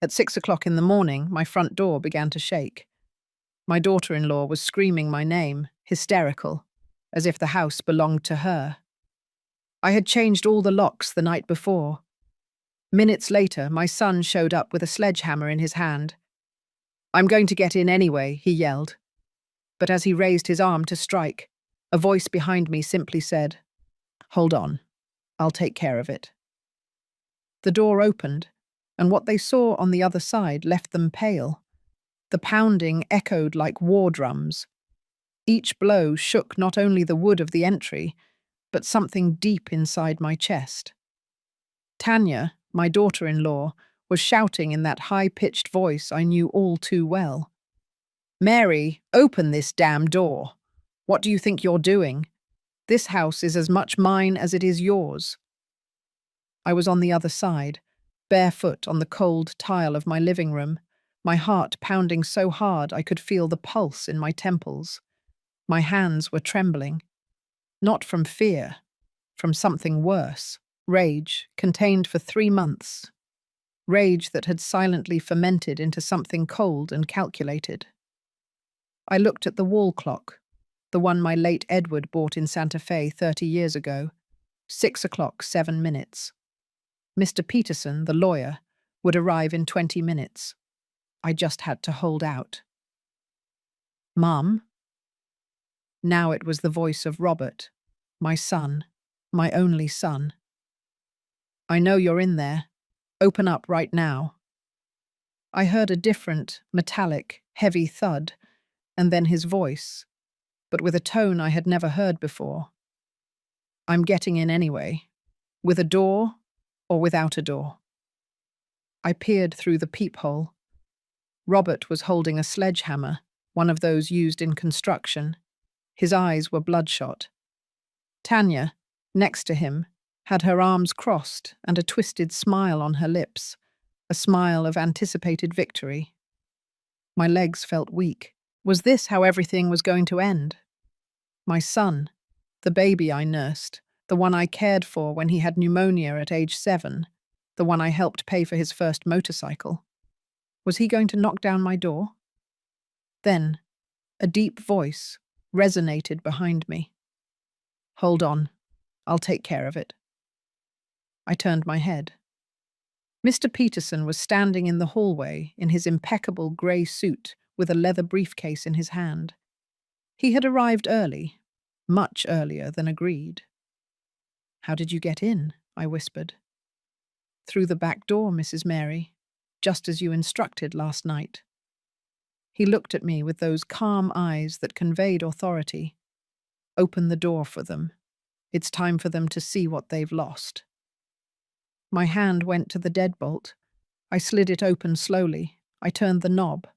At 6 o'clock in the morning, my front door began to shake. My daughter-in-law was screaming my name, hysterical, as if the house belonged to her. I had changed all the locks the night before. Minutes later, my son showed up with a sledgehammer in his hand. "I'm going to get in anyway," he yelled. But as he raised his arm to strike, a voice behind me simply said, "Hold on, I'll take care of it." The door opened, and what they saw on the other side left them pale. The pounding echoed like war drums. Each blow shook not only the wood of the entry, but something deep inside my chest. Tanya, my daughter-in-law, was shouting in that high-pitched voice I knew all too well. "Mary, open this damn door. What do you think you're doing? This house is as much mine as it is yours." I was on the other side, barefoot on the cold tile of my living room, my heart pounding so hard I could feel the pulse in my temples. My hands were trembling. Not from fear, from something worse. Rage, contained for 3 months. Rage that had silently fermented into something cold and calculated. I looked at the wall clock, the one my late Edward bought in Santa Fe 30 years ago. 6 o'clock, 7 minutes. Mr. Peterson, the lawyer, would arrive in 20 minutes. I just had to hold out. "Mum?" Now it was the voice of Robert, my son, my only son. "I know you're in there. Open up right now." I heard a different, metallic, heavy thud, and then his voice, but with a tone I had never heard before. "I'm getting in anyway, with a door or without a door." I peered through the peephole. Robert was holding a sledgehammer, one of those used in construction. His eyes were bloodshot. Tanya, next to him, had her arms crossed and a twisted smile on her lips, a smile of anticipated victory. My legs felt weak. Was this how everything was going to end? My son, the baby I nursed, the one I cared for when he had pneumonia at age 7, the one I helped pay for his first motorcycle. Was he going to knock down my door? Then, a deep voice resonated behind me. "Hold on, I'll take care of it." I turned my head. Mr. Peterson was standing in the hallway in his impeccable grey suit with a leather briefcase in his hand. He had arrived early, much earlier than agreed. "How did you get in?" I whispered. "Through the back door, Mrs. Mary, just as you instructed last night." He looked at me with those calm eyes that conveyed authority. "Open the door for them. It's time for them to see what they've lost." My hand went to the deadbolt. I slid it open slowly. I turned the knob.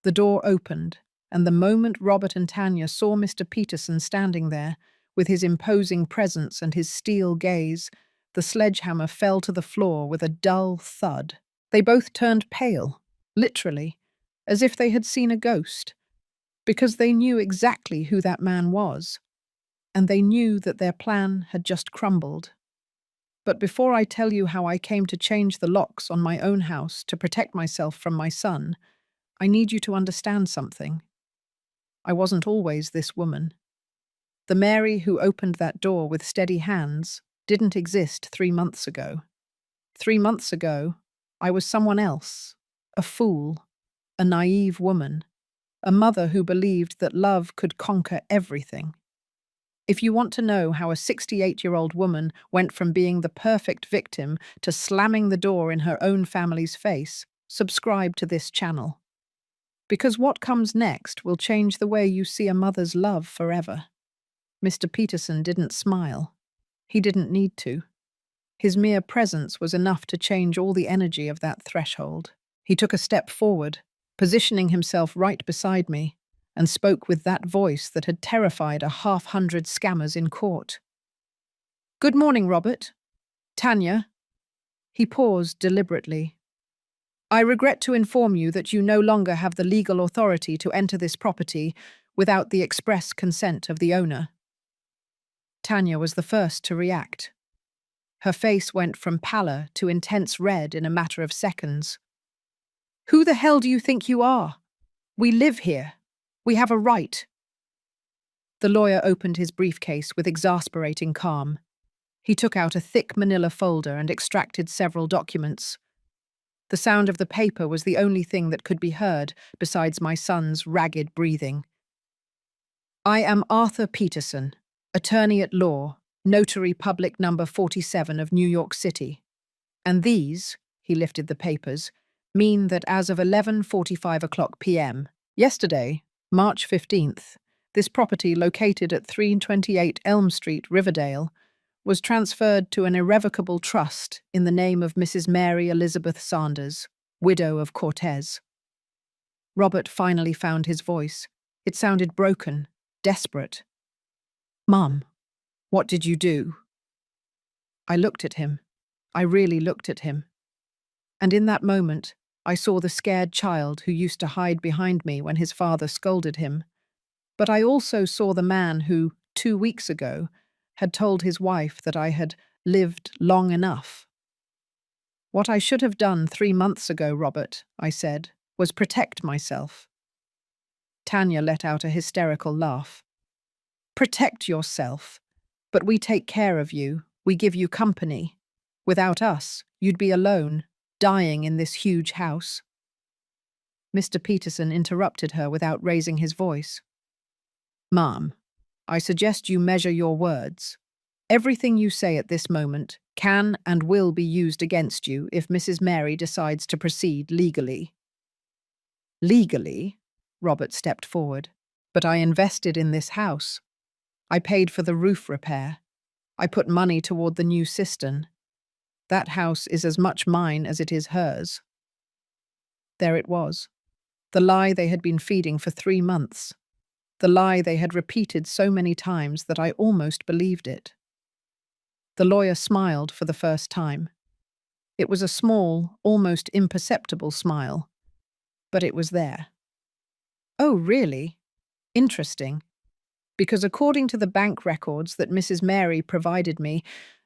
The door opened, and the moment Robert and Tanya saw Mr. Peterson standing there, with his imposing presence and his steel gaze, the sledgehammer fell to the floor with a dull thud. They both turned pale, literally, as if they had seen a ghost, because they knew exactly who that man was, and they knew that their plan had just crumbled. But before I tell you how I came to change the locks on my own house to protect myself from my son, I need you to understand something. I wasn't always this woman. The Mary who opened that door with steady hands didn't exist 3 months ago. 3 months ago, I was someone else, a fool, a naive woman, a mother who believed that love could conquer everything. If you want to know how a 68-year-old woman went from being the perfect victim to slamming the door in her own family's face, subscribe to this channel. Because what comes next will change the way you see a mother's love forever. Mr. Peterson didn't smile. He didn't need to. His mere presence was enough to change all the energy of that threshold. He took a step forward, positioning himself right beside me, and spoke with that voice that had terrified 100 scammers in court. "Good morning, Robert. Tanya." He paused deliberately. "I regret to inform you that you no longer have the legal authority to enter this property without the express consent of the owner." Tanya was the first to react. Her face went from pallor to intense red in a matter of seconds. Who the hell do you think you are? We live here. We have a right. The lawyer opened his briefcase with exasperating calm. He took out a thick manila folder and extracted several documents. The sound of the paper was the only thing that could be heard, besides my son's ragged breathing. I am Arthur Peterson, attorney at law, notary public number 47 of New York City. And these, he lifted the papers, mean that as of 11:45 o'clock p.m., yesterday, March 15th, this property located at 328 Elm Street, Riverdale, was transferred to an irrevocable trust in the name of Mrs. Mary Elizabeth Sanders, widow of Cortez. Robert finally found his voice. It sounded broken, desperate. Mum, what did you do? I looked at him. I really looked at him. And in that moment, I saw the scared child who used to hide behind me when his father scolded him. But I also saw the man who, 2 weeks ago, had told his wife that I had lived long enough. What I should have done 3 months ago, Robert, I said, was protect myself. Tanya let out a hysterical laugh. Protect yourself. But we take care of you. We give you company. Without us, you'd be alone, dying in this huge house. Mr. Peterson interrupted her without raising his voice. Ma'am, I suggest you measure your words. Everything you say at this moment can and will be used against you if Mrs. Mary decides to proceed legally. Legally? Robert stepped forward. But I invested in this house. I paid for the roof repair. I put money toward the new cistern. That house is as much mine as it is hers. There it was. The lie they had been feeding for 3 months. The lie they had repeated so many times that I almost believed it. The lawyer smiled for the first time. It was a small, almost imperceptible smile, but it was there. Oh, really? Interesting. Because according to the bank records that Mrs. Mary provided me,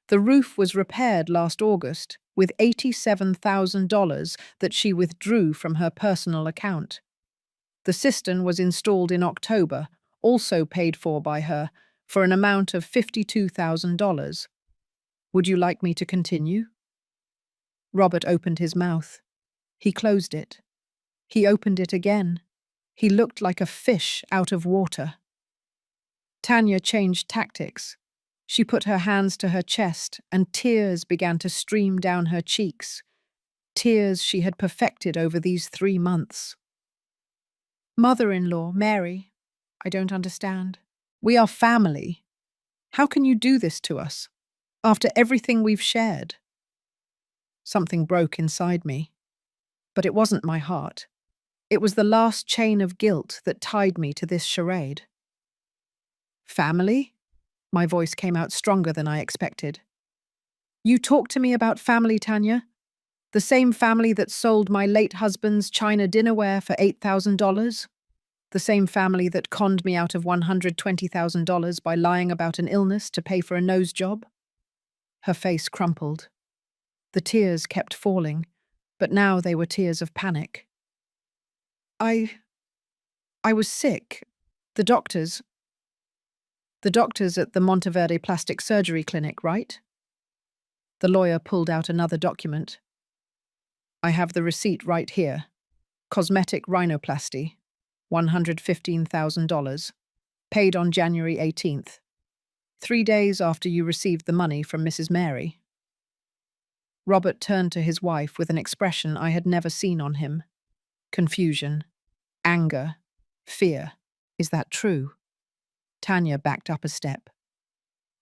the roof was repaired last August with $87,000 that she withdrew from her personal account. The cistern was installed in October, also paid for her, for an amount of $52,000. Would you like me to continue? Robert opened his mouth. He closed it. He opened it again. He looked like a fish out of water. Tanya changed tactics. She put her hands to her chest, and tears began to stream down her cheeks. Tears she had perfected over these 3 months. Mother-in-law, Mary, I don't understand. We are family. How can you do this to us, after everything we've shared? Something broke inside me. But it wasn't my heart. It was the last chain of guilt that tied me to this charade. Family? My voice came out stronger than I expected. You talk to me about family, Tanya? The same family that sold my late husband's China dinnerware for $8,000? The same family that conned me out of $120,000 by lying about an illness to pay for a nose job? Her face crumpled. The tears kept falling, but now they were tears of panic. I was sick. The doctors at the Monteverde Plastic Surgery Clinic, right? The lawyer pulled out another document. I have the receipt right here. Cosmetic rhinoplasty, $115,000, paid on January 18th, 3 days after you received the money from Mrs. Mary. Robert turned to his wife with an expression I had never seen on him. Confusion, anger, fear. Is that true? Tanya backed up a step.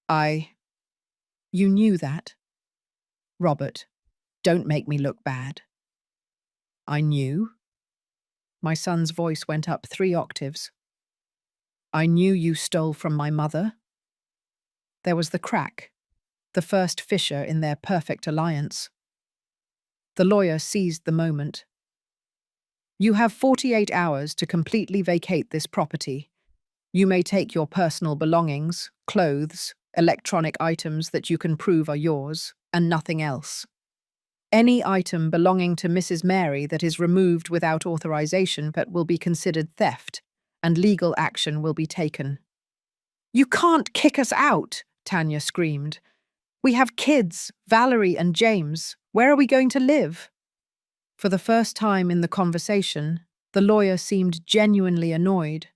You knew that? Robert, don't make me look bad. I knew? My son's voice went up 3 octaves. I knew you stole from my mother? There was the crack, the first fissure in their perfect alliance. The lawyer seized the moment. You have 48 hours to completely vacate this property. You may take your personal belongings, clothes, electronic items that you can prove are yours, and nothing else. Any item belonging to Mrs. Mary that is removed without authorization but will be considered theft, and legal action will be taken." "You can't kick us out," Tanya screamed. "We have kids, Valerie and James. Where are we going to live?" For the first time in the conversation, the lawyer seemed genuinely annoyed.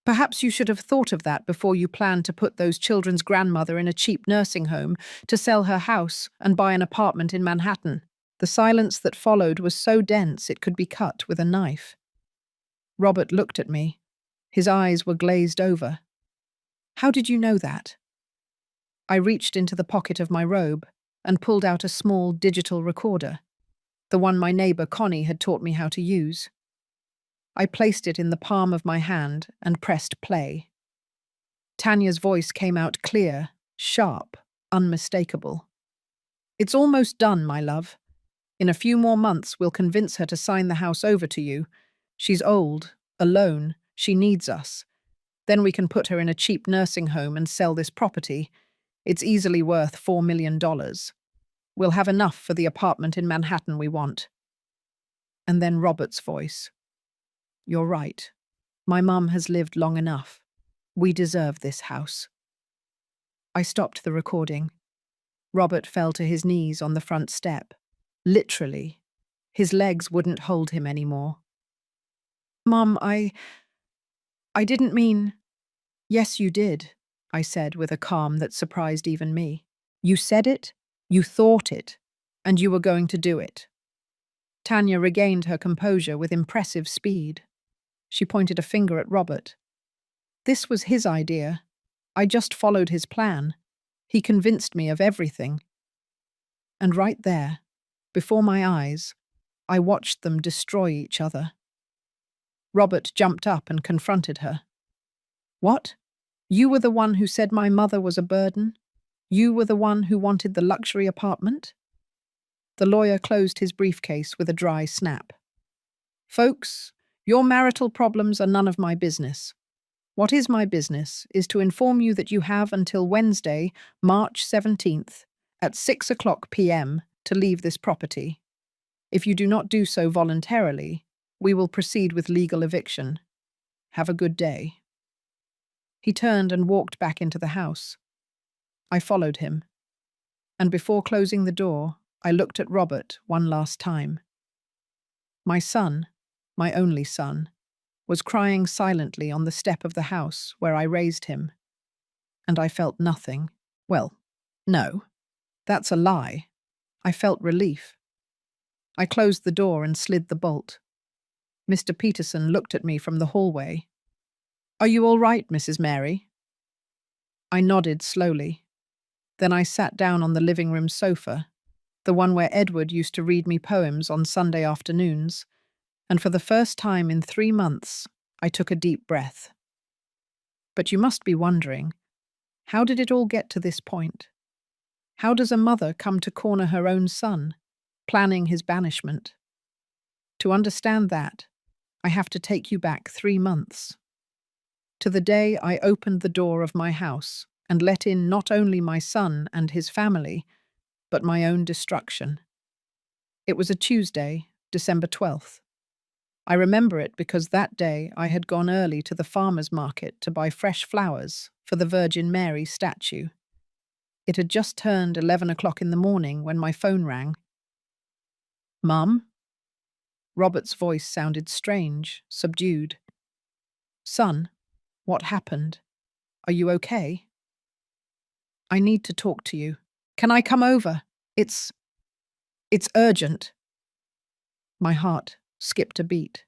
"Perhaps you should have thought of that before you planned to put those children's grandmother in a cheap nursing home, to sell her house and buy an apartment in Manhattan." The silence that followed was so dense it could be cut with a knife. Robert looked at me. His eyes were glazed over. "How did you know that?" I reached into the pocket of my robe and pulled out a small digital recorder, the one my neighbor Connie had taught me how to use. I placed it in the palm of my hand and pressed play. Tanya's voice came out clear, sharp, unmistakable. "It's almost done, my love. In a few more months, we'll convince her to sign the house over to you. She's old, alone, she needs us. Then we can put her in a cheap nursing home and sell this property. It's easily worth $4 million. We'll have enough for the apartment in Manhattan we want." And then Robert's voice. "You're right. My mum has lived long enough. We deserve this house." I stopped the recording. Robert fell to his knees on the front step. Literally. His legs wouldn't hold him anymore. "Mum, I didn't mean—" "Yes, you did," I said with a calm that surprised even me. "You said it, you thought it, and you were going to do it." Tanya regained her composure with impressive speed. She pointed a finger at Robert. "This was his idea. I just followed his plan. He convinced me of everything." And right there, before my eyes, I watched them destroy each other. Robert jumped up and confronted her. "What? You were the one who said my mother was a burden? You were the one who wanted the luxury apartment?" The lawyer closed his briefcase with a dry snap. "Folks, your marital problems are none of my business. What is my business is to inform you that you have until Wednesday, March 17th, at 6:00 p.m. to leave this property. If you do not do so voluntarily, we will proceed with legal eviction. Have a good day." He turned and walked back into the house. I followed him. And before closing the door, I looked at Robert one last time. My son, my only son, was crying silently on the step of the house where I raised him. And I felt nothing. Well, no, that's a lie. I felt relief. I closed the door and slid the bolt. Mr. Peterson looked at me from the hallway. "Are you all right, Mrs. Mary?" I nodded slowly. Then I sat down on the living room sofa, the one where Edward used to read me poems on Sunday afternoons, and for the first time in 3 months, I took a deep breath. But you must be wondering, how did it all get to this point? How does a mother come to corner her own son, planning his banishment? To understand that, I have to take you back 3 months. To the day I opened the door of my house and let in not only my son and his family, but my own destruction. It was a Tuesday, December 12th. I remember it because that day I had gone early to the farmer's market to buy fresh flowers for the Virgin Mary statue. It had just turned 11 o'clock in the morning when my phone rang. "Mum?" Robert's voice sounded strange, subdued. "Son, what happened? Are you okay?" "I need to talk to you. Can I come over? It's urgent." My heart skipped a beat.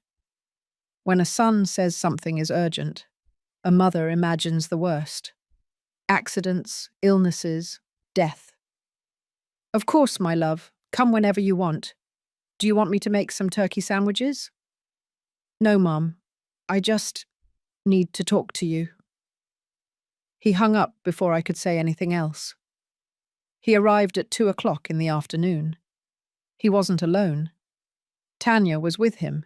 When a son says something is urgent, a mother imagines the worst. Accidents, illnesses, death. "Of course, my love. Come whenever you want. Do you want me to make some turkey sandwiches?" "No, Mum. I just need to talk to you." He hung up before I could say anything else. He arrived at 2 o'clock in the afternoon. He wasn't alone. Tanya was with him,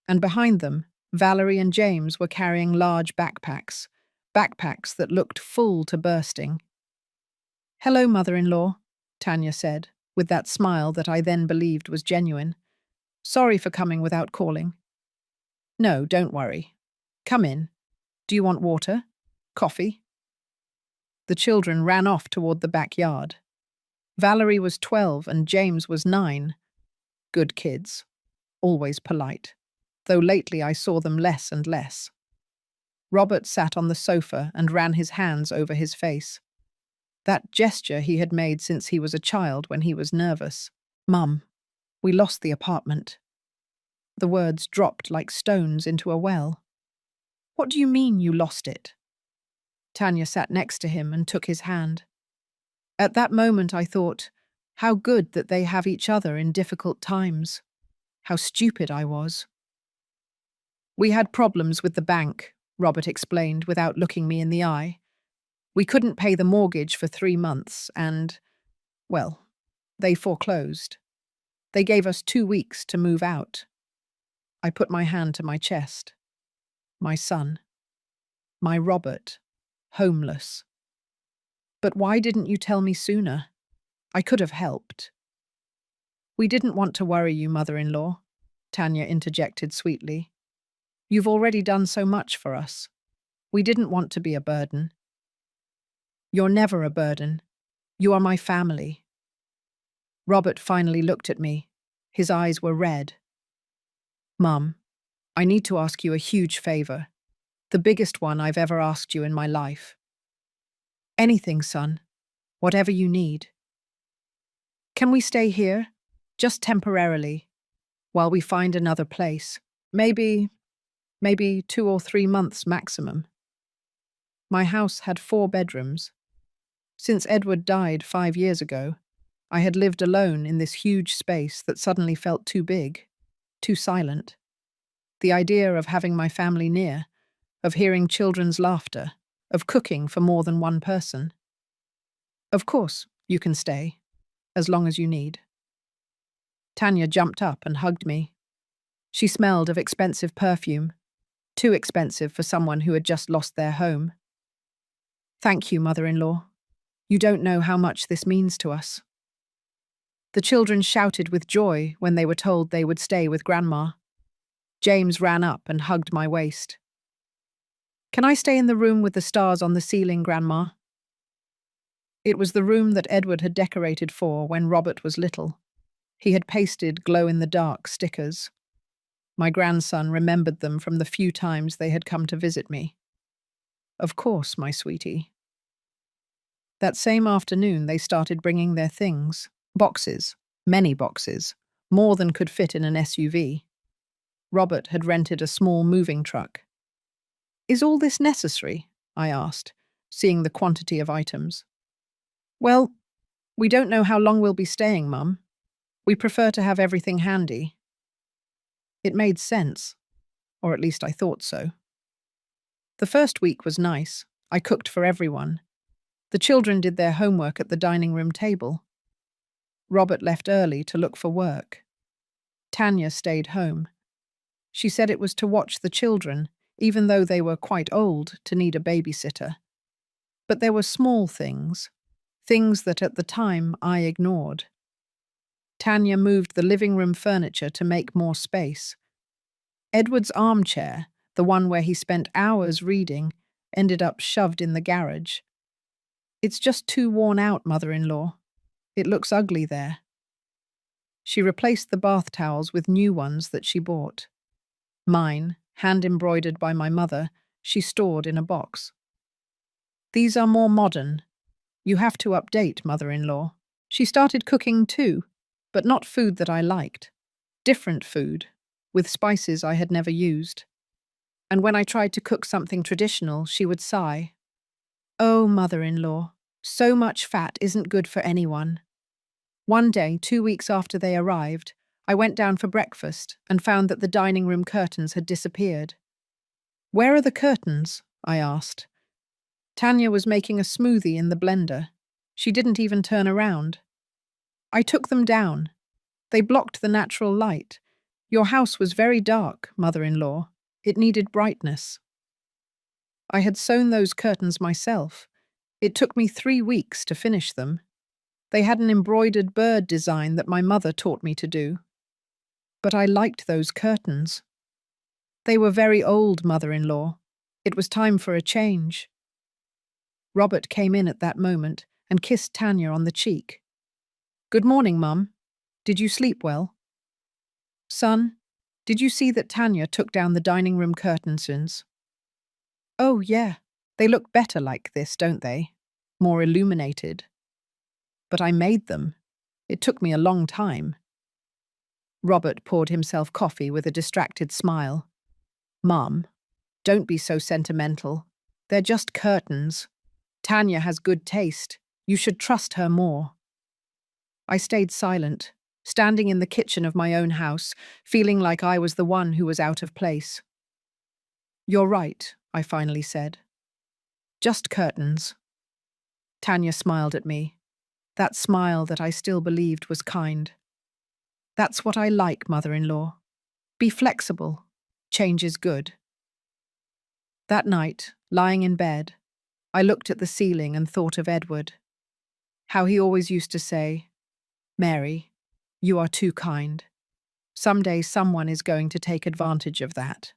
and behind them, Valerie and James were carrying large backpacks that looked full to bursting. "Hello, mother-in-law," Tanya said, with that smile that I then believed was genuine. "Sorry for coming without calling." "No, don't worry. Come in. Do you want water? Coffee?" The children ran off toward the backyard. Valerie was 12 and James was 9. Good kids. Always polite. Though lately I saw them less and less. Robert sat on the sofa and ran his hands over his face. That gesture he had made since he was a child when he was nervous. "Mum, we lost the apartment." The words dropped like stones into a well. "What do you mean you lost it?" Tanya sat next to him and took his hand. At that moment I thought, how good that they have each other in difficult times. How stupid I was. "We had problems with the bank," Robert explained without looking me in the eye. "We couldn't pay the mortgage for 3 months and, well, they foreclosed. They gave us 2 weeks to move out." I put my hand to my chest. My son. My Robert. Homeless. "But why didn't you tell me sooner? I could have helped." "We didn't want to worry you, mother-in-law," Tanya interjected sweetly. "You've already done so much for us. We didn't want to be a burden." "You're never a burden. You are my family." Robert finally looked at me. His eyes were red. "Mum, I need to ask you a huge favor. The biggest one I've ever asked you in my life." "Anything, son. Whatever you need." "Can we stay here? Just temporarily, while we find another place. Maybe 2 or 3 months maximum." My house had 4 bedrooms. Since Edward died 5 years ago, I had lived alone in this huge space that suddenly felt too big, too silent. The idea of having my family near, of hearing children's laughter, of cooking for more than one person. "Of course, you can stay, as long as you need." Tanya jumped up and hugged me. She smelled of expensive perfume, too expensive for someone who had just lost their home. "Thank you, mother-in-law. You don't know how much this means to us." The children shouted with joy when they were told they would stay with Grandma. James ran up and hugged my waist. "Can I stay in the room with the stars on the ceiling, Grandma?" It was the room that Edward had decorated for when Robert was little. He had pasted glow-in-the-dark stickers. My grandson remembered them from the few times they had come to visit me. "Of course, my sweetie." That same afternoon they started bringing their things. Boxes, many boxes, more than could fit in an SUV. Robert had rented a small moving truck. "Is all this necessary?" I asked, seeing the quantity of items. "Well, we don't know how long we'll be staying, Mum. We prefer to have everything handy." It made sense, or at least I thought so. The first week was nice. I cooked for everyone. The children did their homework at the dining room table. Robert left early to look for work. Tanya stayed home. She said it was to watch the children, even though they were quite old to need a babysitter. But there were small things, things that at the time I ignored. Tanya moved the living room furniture to make more space. Edward's armchair, the one where he spent hours reading, ended up shoved in the garage. "It's just too worn out, mother-in-law. It looks ugly there." She replaced the bath towels with new ones that she bought. Mine, hand-embroidered by my mother, she stored in a box. "These are more modern. You have to update, mother-in-law." She started cooking too, but not food that I liked. Different food, with spices I had never used. And when I tried to cook something traditional, she would sigh. "Oh, mother-in-law, so much fat isn't good for anyone." One day, 2 weeks after they arrived, I went down for breakfast and found that the dining room curtains had disappeared. "Where are the curtains?" I asked. Tanya was making a smoothie in the blender. She didn't even turn around. "I took them down. They blocked the natural light. Your house was very dark, mother-in-law. It needed brightness." I had sewn those curtains myself. It took me 3 weeks to finish them. They had an embroidered bird design that my mother taught me to do. But I liked those curtains. They were very old, mother-in-law. It was time for a change. Robert came in at that moment and kissed Tanya on the cheek. "Good morning, Mum. Did you sleep well?" "Son, did you see that Tanya took down the dining room curtains?" "Oh, yeah. They look better like this, don't they? More illuminated." "But I made them. It took me a long time." Robert poured himself coffee with a distracted smile. "Mum, don't be so sentimental. They're just curtains. Tanya has good taste. You should trust her more." I stayed silent, standing in the kitchen of my own house, feeling like I was the one who was out of place. "You're right," I finally said. "Just curtains." Tanya smiled at me, that smile that I still believed was kind. "That's what I like, mother-in-law. Be flexible. Change is good." That night, lying in bed, I looked at the ceiling and thought of Edward. How he always used to say, "Mary, you are too kind. Someday someone is going to take advantage of that."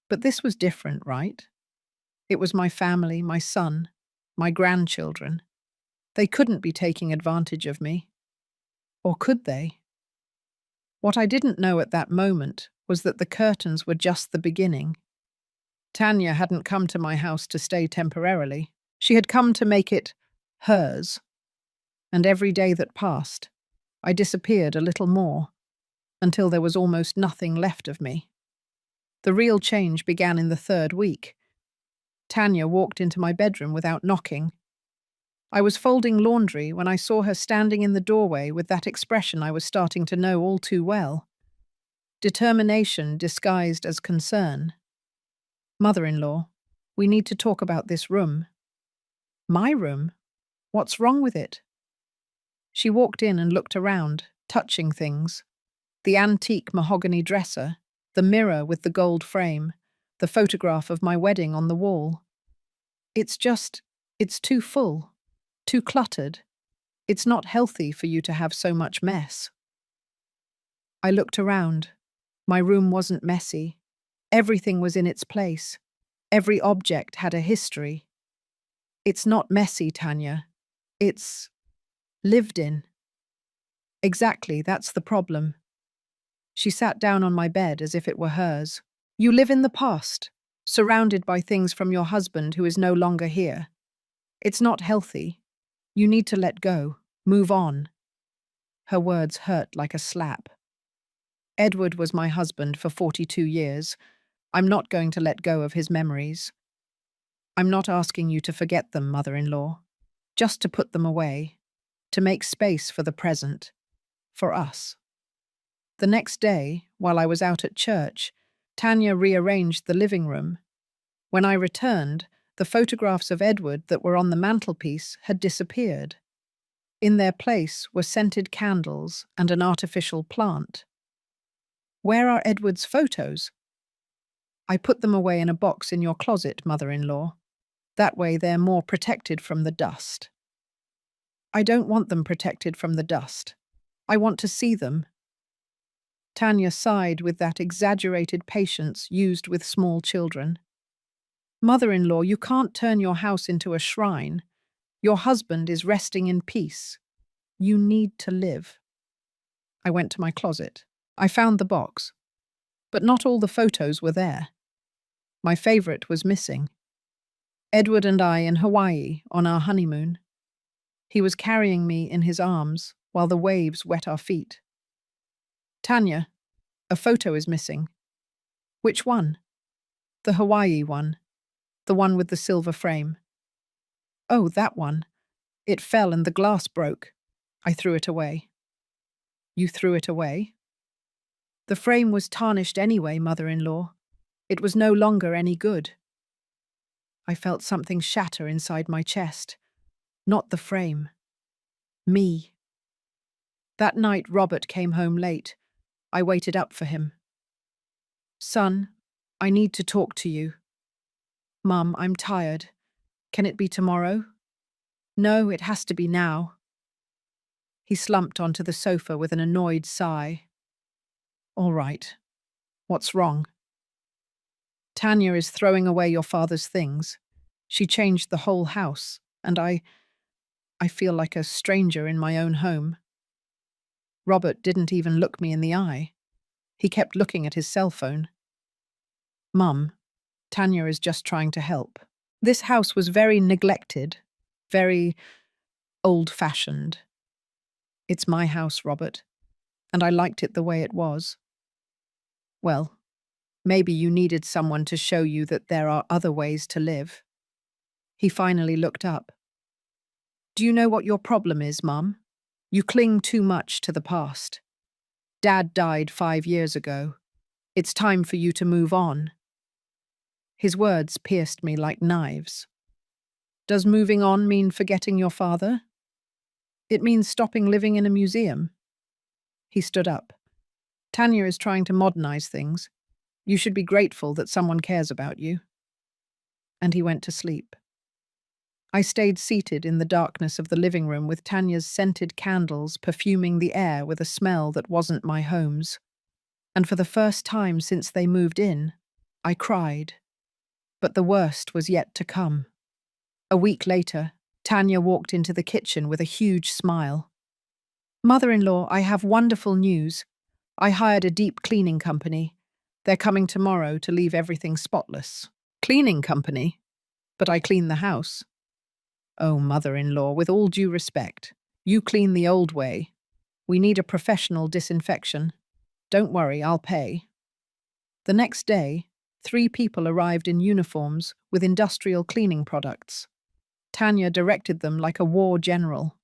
But this was different, right? It was my family, my son, my grandchildren. They couldn't be taking advantage of me. Or could they? What I didn't know at that moment was that the curtains were just the beginning. Tanya hadn't come to my house to stay temporarily. She had come to make it hers. And every day that passed, I disappeared a little more, until there was almost nothing left of me. The real change began in the 3rd week. Tanya walked into my bedroom without knocking. I was folding laundry when I saw her standing in the doorway with that expression I was starting to know all too well. Determination disguised as concern. "Mother-in-law, we need to talk about this room." "My room? What's wrong with it?" She walked in and looked around, touching things. The antique mahogany dresser, the mirror with the gold frame, the photograph of my wedding on the wall. It's too full, too cluttered. It's not healthy for you to have so much mess." I looked around. My room wasn't messy. Everything was in its place. Every object had a history. "It's not messy, Tanya. It's lived in." "Exactly, that's the problem." She sat down on my bed as if it were hers. "You live in the past, surrounded by things from your husband who is no longer here. It's not healthy. You need to let go, move on." Her words hurt like a slap. Edward was my husband for 42 years. I'm not going to let go of his memories. I'm not asking you to forget them, mother-in-law. Just to put them away. To make space for the present. For us. The next day, while I was out at church, Tanya rearranged the living room. When I returned, the photographs of Edward that were on the mantelpiece had disappeared. In their place were scented candles and an artificial plant. "Where are Edward's photos?" "I put them away in a box in your closet, mother-in-law. That way they're more protected from the dust." "I don't want them protected from the dust. I want to see them." Tanya sighed with that exaggerated patience used with small children. "Mother-in-law, you can't turn your house into a shrine. Your husband is resting in peace. You need to live." I went to my closet. I found the box. But not all the photos were there. My favorite was missing. Edward and I in Hawaii on our honeymoon. He was carrying me in his arms while the waves wet our feet. "Tanya, a photo is missing." "Which one?" "The Hawaii one. The one with the silver frame." "Oh, that one. It fell and the glass broke. I threw it away." "You threw it away?" "The frame was tarnished anyway, mother-in-law. It was no longer any good." I felt something shatter inside my chest. Not the frame. Me. That night Robert came home late. I waited up for him. "Son, I need to talk to you." "Mum, I'm tired. Can it be tomorrow?" "No, it has to be now." He slumped onto the sofa with an annoyed sigh. All right. What's wrong? Tanya is throwing away your father's things. She changed the whole house, and I feel like a stranger in my own home. Robert didn't even look me in the eye. He kept looking at his cell phone. Mum, Tanya is just trying to help. This house was very neglected, very old-fashioned. It's my house, Robert, and I liked it the way it was. Well, maybe you needed someone to show you that there are other ways to live. He finally looked up. Do you know what your problem is, Mum? You cling too much to the past. Dad died 5 years ago. It's time for you to move on. His words pierced me like knives. Does moving on mean forgetting your father? It means stopping living in a museum. He stood up. Tanya is trying to modernize things. You should be grateful that someone cares about you. And he went to sleep. I stayed seated in the darkness of the living room with Tanya's scented candles perfuming the air with a smell that wasn't my home's. And for the first time since they moved in, I cried. But the worst was yet to come. A week later, Tanya walked into the kitchen with a huge smile. Mother-in-law, I have wonderful news. I hired a deep cleaning company. They're coming tomorrow to leave everything spotless. Cleaning company? But I clean the house. Oh, mother-in-law, with all due respect, you clean the old way. We need a professional disinfection. Don't worry, I'll pay. The next day, 3 people arrived in uniforms with industrial cleaning products. Tanya directed them like a war general.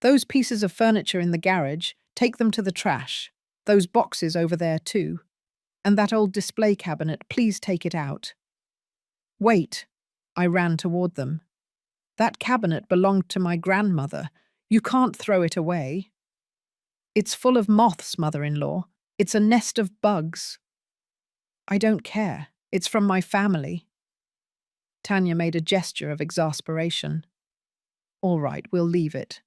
Those pieces of furniture in the garage, take them to the trash. Those boxes over there too. And that old display cabinet, please take it out. Wait, I ran toward them. That cabinet belonged to my grandmother. You can't throw it away. It's full of moths, mother-in-law. It's a nest of bugs. I don't care. It's from my family. Tanya made a gesture of exasperation. All right, we'll leave it.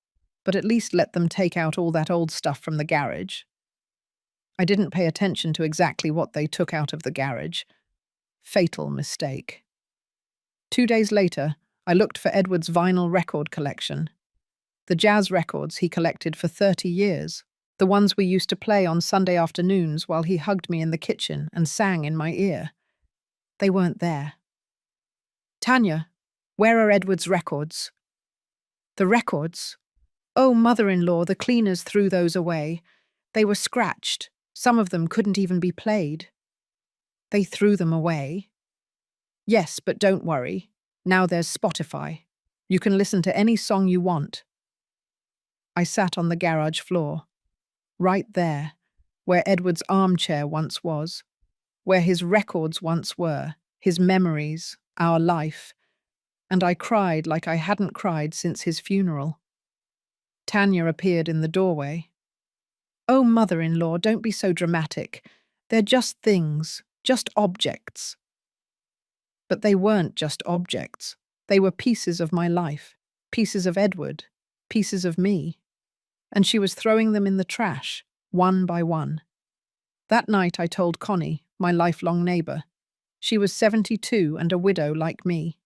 But at least let them take out all that old stuff from the garage. I didn't pay attention to exactly what they took out of the garage. Fatal mistake. 2 days later, I looked for Edward's vinyl record collection. The jazz records he collected for 30 years. The ones we used to play on Sunday afternoons while he hugged me in the kitchen and sang in my ear. They weren't there. Tanya, where are Edward's records? The records? Oh, mother-in-law, the cleaners threw those away. They were scratched. Some of them couldn't even be played. They threw them away? Yes, but don't worry. Now there's Spotify. You can listen to any song you want. I sat on the garage floor. Right there, where Edward's armchair once was, where his records once were, his memories, our life, and I cried like I hadn't cried since his funeral. Tanya appeared in the doorway. Oh, mother-in-law, don't be so dramatic. They're just things, just objects. But they weren't just objects. They were pieces of my life, pieces of Edward, pieces of me. And she was throwing them in the trash, one by one. That night I told Connie, my lifelong neighbour. She was 72 and a widow like me.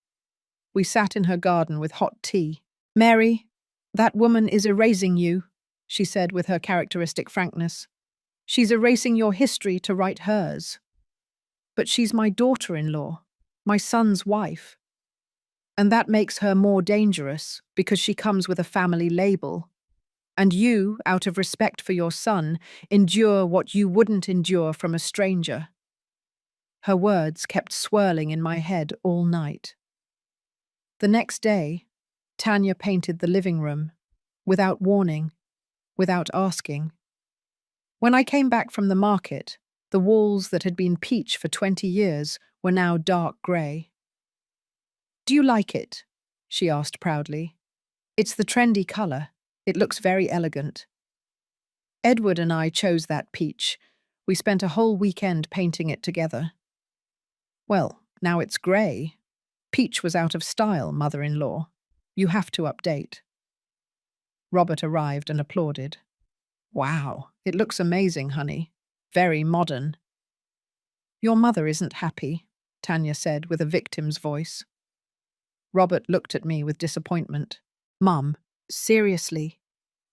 We sat in her garden with hot tea. Mary, that woman is erasing you, she said with her characteristic frankness. She's erasing your history to write hers. But she's my daughter-in-law, my son's wife. And that makes her more dangerous because she comes with a family label. And you, out of respect for your son, endure what you wouldn't endure from a stranger. Her words kept swirling in my head all night. The next day, Tanya painted the living room, without warning, without asking. When I came back from the market, the walls that had been peach for 20 years were now dark grey. Do you like it? She asked proudly. It's the trendy colour. It looks very elegant. Edward and I chose that peach. We spent a whole weekend painting it together. Well, now it's grey. Peach was out of style, mother-in-law. You have to update. Robert arrived and applauded. Wow, it looks amazing, honey. Very modern. Your mother isn't happy, Tanya said with a victim's voice. Robert looked at me with disappointment. Mum, seriously,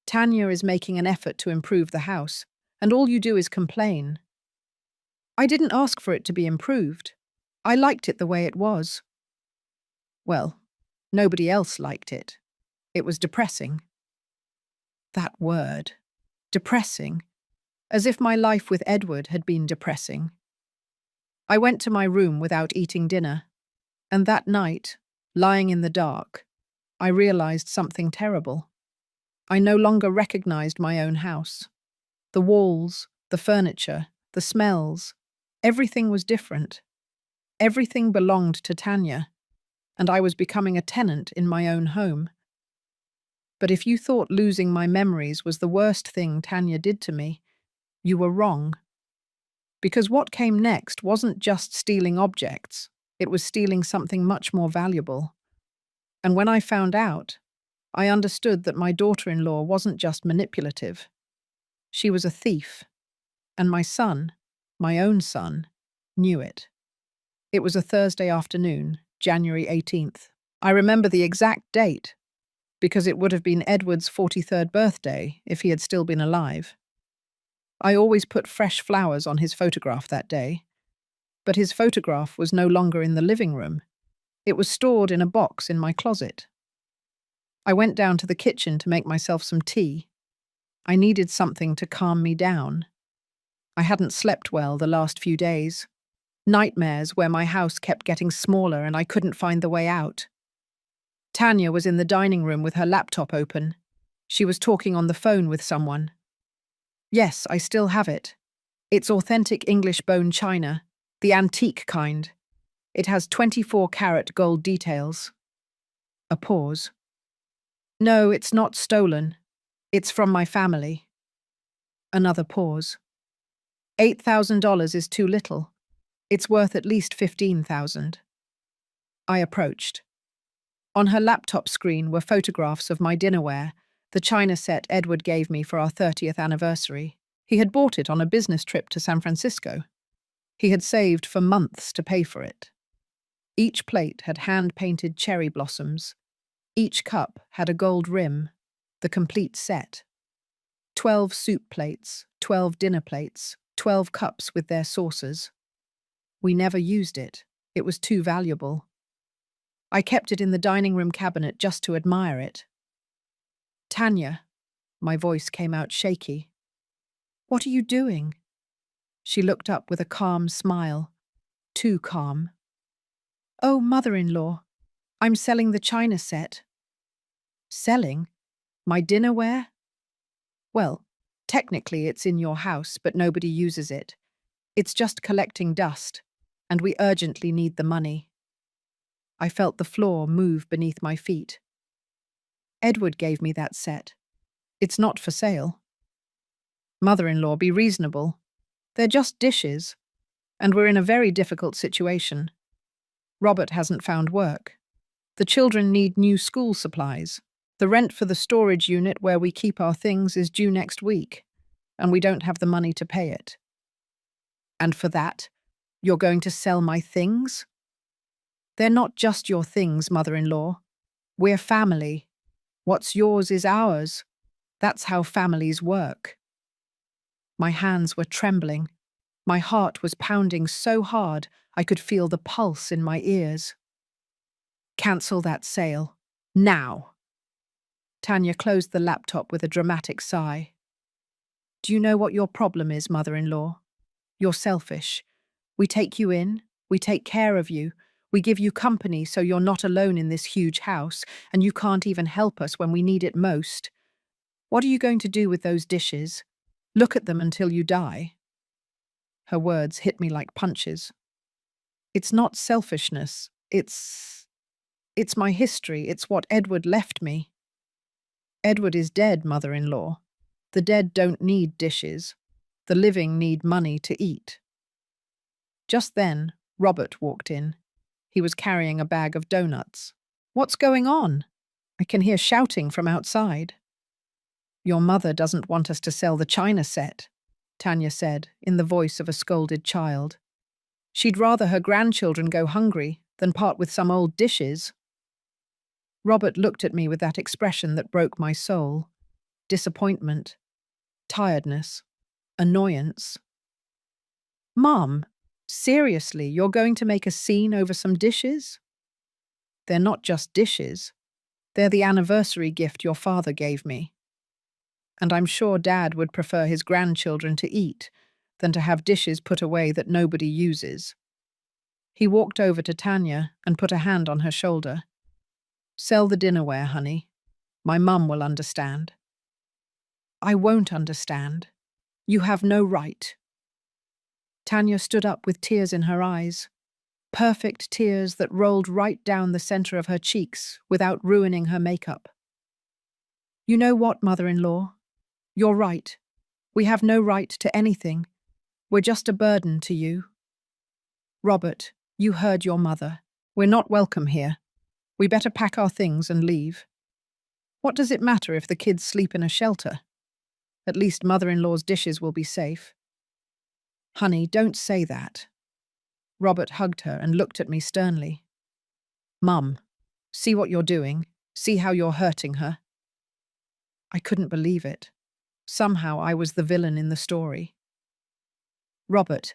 Tanya is making an effort to improve the house, and all you do is complain. I didn't ask for it to be improved. I liked it the way it was. Well, nobody else liked it. It was depressing. That word. Depressing. As if my life with Edward had been depressing. I went to my room without eating dinner, and that night, lying in the dark, I realized something terrible. I no longer recognized my own house. The walls, the furniture, the smells, everything was different. Everything belonged to Tanya, and I was becoming a tenant in my own home. But if you thought losing my memories was the worst thing Tanya did to me, you were wrong. Because what came next wasn't just stealing objects, it was stealing something much more valuable. And when I found out, I understood that my daughter-in-law wasn't just manipulative. She was a thief. And my son, my own son, knew it. It was a Thursday afternoon, January 18th. I remember the exact date, because it would have been Edward's 43rd birthday if he had still been alive. I always put fresh flowers on his photograph that day, but his photograph was no longer in the living room. It was stored in a box in my closet. I went down to the kitchen to make myself some tea. I needed something to calm me down. I hadn't slept well the last few days. Nightmares where my house kept getting smaller and I couldn't find the way out. Tanya was in the dining room with her laptop open. She was talking on the phone with someone. Yes, I still have it. It's authentic English bone china, the antique kind. It has 24-carat gold details. A pause. No, it's not stolen. It's from my family. Another pause. $8,000 is too little. It's worth at least $15,000. I approached. On her laptop screen were photographs of my dinnerware, the china set Edward gave me for our 30th anniversary. He had bought it on a business trip to San Francisco. He had saved for months to pay for it. Each plate had hand-painted cherry blossoms. Each cup had a gold rim, the complete set. 12 soup plates, 12 dinner plates, 12 cups with their saucers. We never used it. It was too valuable. I kept it in the dining room cabinet just to admire it. Tanya, my voice came out shaky. What are you doing? She looked up with a calm smile. Too calm. Oh, mother-in-law, I'm selling the china set. Selling? My dinnerware? Well, technically it's in your house, but nobody uses it. It's just collecting dust, and we urgently need the money. I felt the floor move beneath my feet. Edward gave me that set. It's not for sale. Mother-in-law, be reasonable. They're just dishes, and we're in a very difficult situation. Robert hasn't found work. The children need new school supplies. The rent for the storage unit where we keep our things is due next week, and we don't have the money to pay it. And for that, you're going to sell my things? They're not just your things, mother-in-law. We're family. What's yours is ours. That's how families work. My hands were trembling. My heart was pounding so hard I could feel the pulse in my ears. Cancel that sale. Now. Tanya closed the laptop with a dramatic sigh. Do you know what your problem is, mother-in-law? You're selfish. We take you in, we take care of you, we give you company so you're not alone in this huge house, and you can't even help us when we need it most. What are you going to do with those dishes? Look at them until you die. Her words hit me like punches. It's not selfishness. It's my history. It's what Edward left me. Edward is dead, mother-in-law. The dead don't need dishes. The living need money to eat. Just then, Robert walked in. He was carrying a bag of donuts. What's going on? I can hear shouting from outside. Your mother doesn't want us to sell the china set, Tanya said, in the voice of a scolded child. She'd rather her grandchildren go hungry than part with some old dishes. Robert looked at me with that expression that broke my soul. Disappointment, tiredness, annoyance. Mom, seriously, you're going to make a scene over some dishes? They're not just dishes. They're the anniversary gift your father gave me. And I'm sure Dad would prefer his grandchildren to eat than to have dishes put away that nobody uses. He walked over to Tanya and put a hand on her shoulder. Sell the dinnerware, honey. My mum will understand. I won't understand. You have no right. Tanya stood up with tears in her eyes. Perfect tears that rolled right down the center of her cheeks without ruining her makeup. You know what, mother-in-law? You're right. We have no right to anything. We're just a burden to you. Robert, you heard your mother. We're not welcome here. We better pack our things and leave. What does it matter if the kids sleep in a shelter? At least mother-in-law's dishes will be safe. Honey, don't say that. Robert hugged her and looked at me sternly. Mum, see what you're doing. See how you're hurting her. I couldn't believe it. Somehow I was the villain in the story. Robert,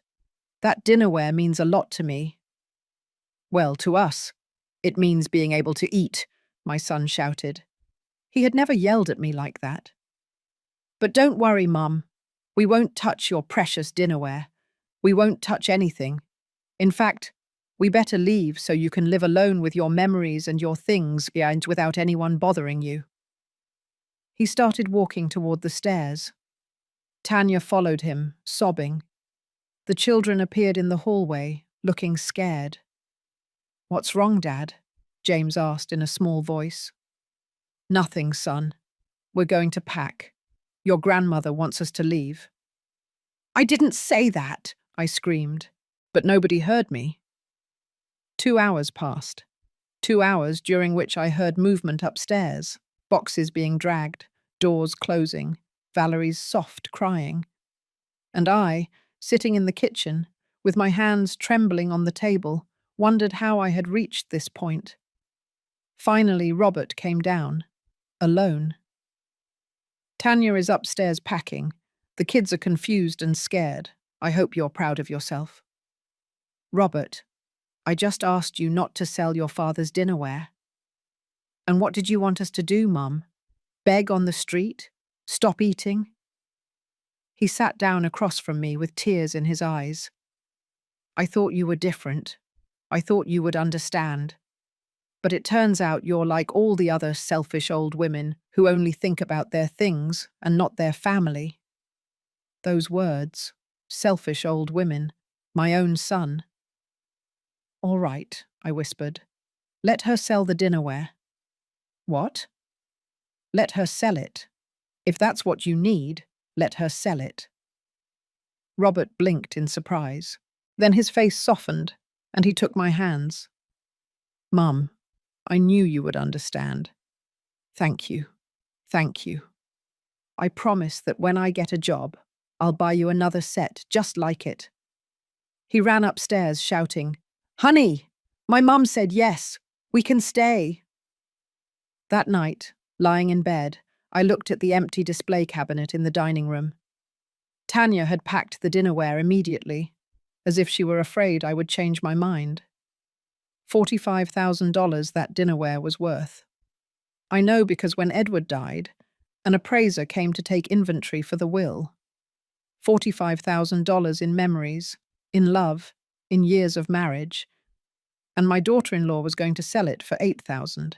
that dinnerware means a lot to me. Well, to us, it means being able to eat, my son shouted. He had never yelled at me like that. But don't worry, Mum. We won't touch your precious dinnerware. We won't touch anything. In fact, we better leave so you can live alone with your memories and your things and without anyone bothering you. He started walking toward the stairs. Tanya followed him, sobbing. The children appeared in the hallway, looking scared. What's wrong, Dad? James asked in a small voice. Nothing, son. We're going to pack. Your grandmother wants us to leave. I didn't say that, I screamed, but nobody heard me. 2 hours passed. 2 hours during which I heard movement upstairs, boxes being dragged, doors closing, Valerie's soft crying. And I, sitting in the kitchen, with my hands trembling on the table, wondered how I had reached this point. Finally, Robert came down, alone. Tanya is upstairs packing. The kids are confused and scared. I hope you're proud of yourself. Robert, I just asked you not to sell your father's dinnerware. And what did you want us to do, Mum? Beg on the street? Stop eating? He sat down across from me with tears in his eyes. I thought you were different. I thought you would understand. But it turns out you're like all the other selfish old women who only think about their things and not their family. Those words, selfish old women, my own son. All right, I whispered. Let her sell the dinnerware. What? Let her sell it. If that's what you need, let her sell it. Robert blinked in surprise. Then his face softened, and he took my hands. Mum, I knew you would understand. Thank you. Thank you. I promise that when I get a job, I'll buy you another set just like it. He ran upstairs shouting, Honey, my mum said yes, we can stay. That night, lying in bed, I looked at the empty display cabinet in the dining room. Tanya had packed the dinnerware immediately, as if she were afraid I would change my mind. $45,000 that dinnerware was worth. I know because when Edward died, an appraiser came to take inventory for the will. $45,000 in memories, in love, in years of marriage, and my daughter-in-law was going to sell it for $8,000.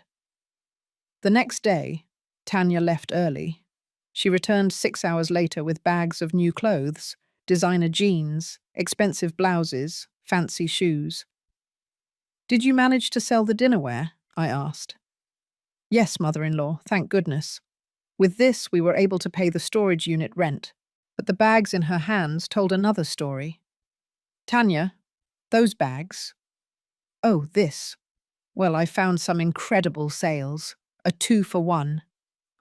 The next day, Tanya left early. She returned 6 hours later with bags of new clothes, designer jeans, expensive blouses, fancy shoes. Did you manage to sell the dinnerware? I asked. Yes, mother-in-law, thank goodness. With this, we were able to pay the storage unit rent, but the bags in her hands told another story. Tanya, those bags. Oh, this. Well, I found some incredible sales, a 2-for-1.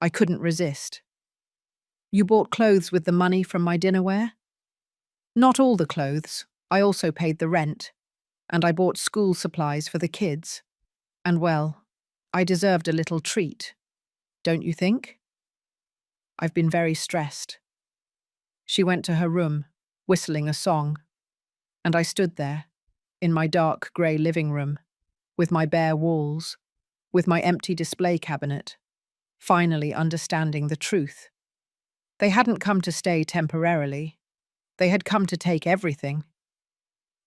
I couldn't resist. You bought clothes with the money from my dinnerware? Not all the clothes. I also paid the rent. And I bought school supplies for the kids. And well, I deserved a little treat. Don't you think? I've been very stressed. She went to her room, whistling a song. And I stood there, in my dark grey living room, with my bare walls, with my empty display cabinet, finally understanding the truth. They hadn't come to stay temporarily. They had come to take everything.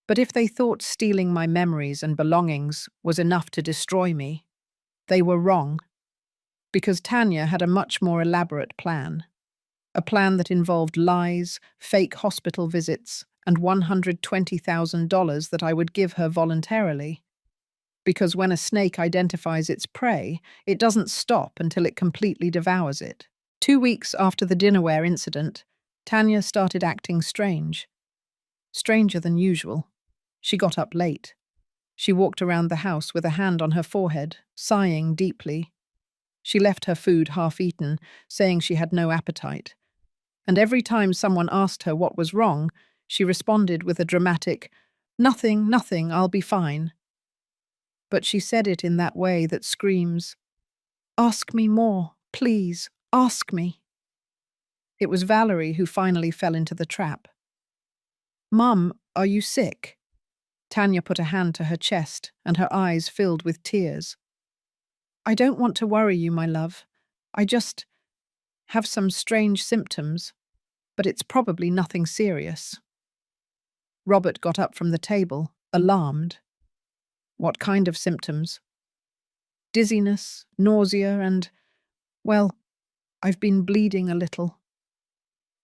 But if they thought stealing my memories and belongings was enough to destroy me, they were wrong. Because Tanya had a much more elaborate plan. A plan that involved lies, fake hospital visits, and $120,000 that I would give her voluntarily. Because when a snake identifies its prey, it doesn't stop until it completely devours it. 2 weeks after the dinnerware incident, Tanya started acting strange. Stranger than usual. She got up late. She walked around the house with a hand on her forehead, sighing deeply. She left her food half-eaten, saying she had no appetite. And every time someone asked her what was wrong, she responded with a dramatic, "Nothing, nothing, I'll be fine." But she said it in that way that screams, "Ask me more, please, ask me." It was Valerie who finally fell into the trap. "Mum, are you sick?" Tanya put a hand to her chest, and her eyes filled with tears. "I don't want to worry you, my love. I just have some strange symptoms, but it's probably nothing serious." Robert got up from the table, alarmed. "What kind of symptoms?" "Dizziness, nausea, and, well, I've been bleeding a little."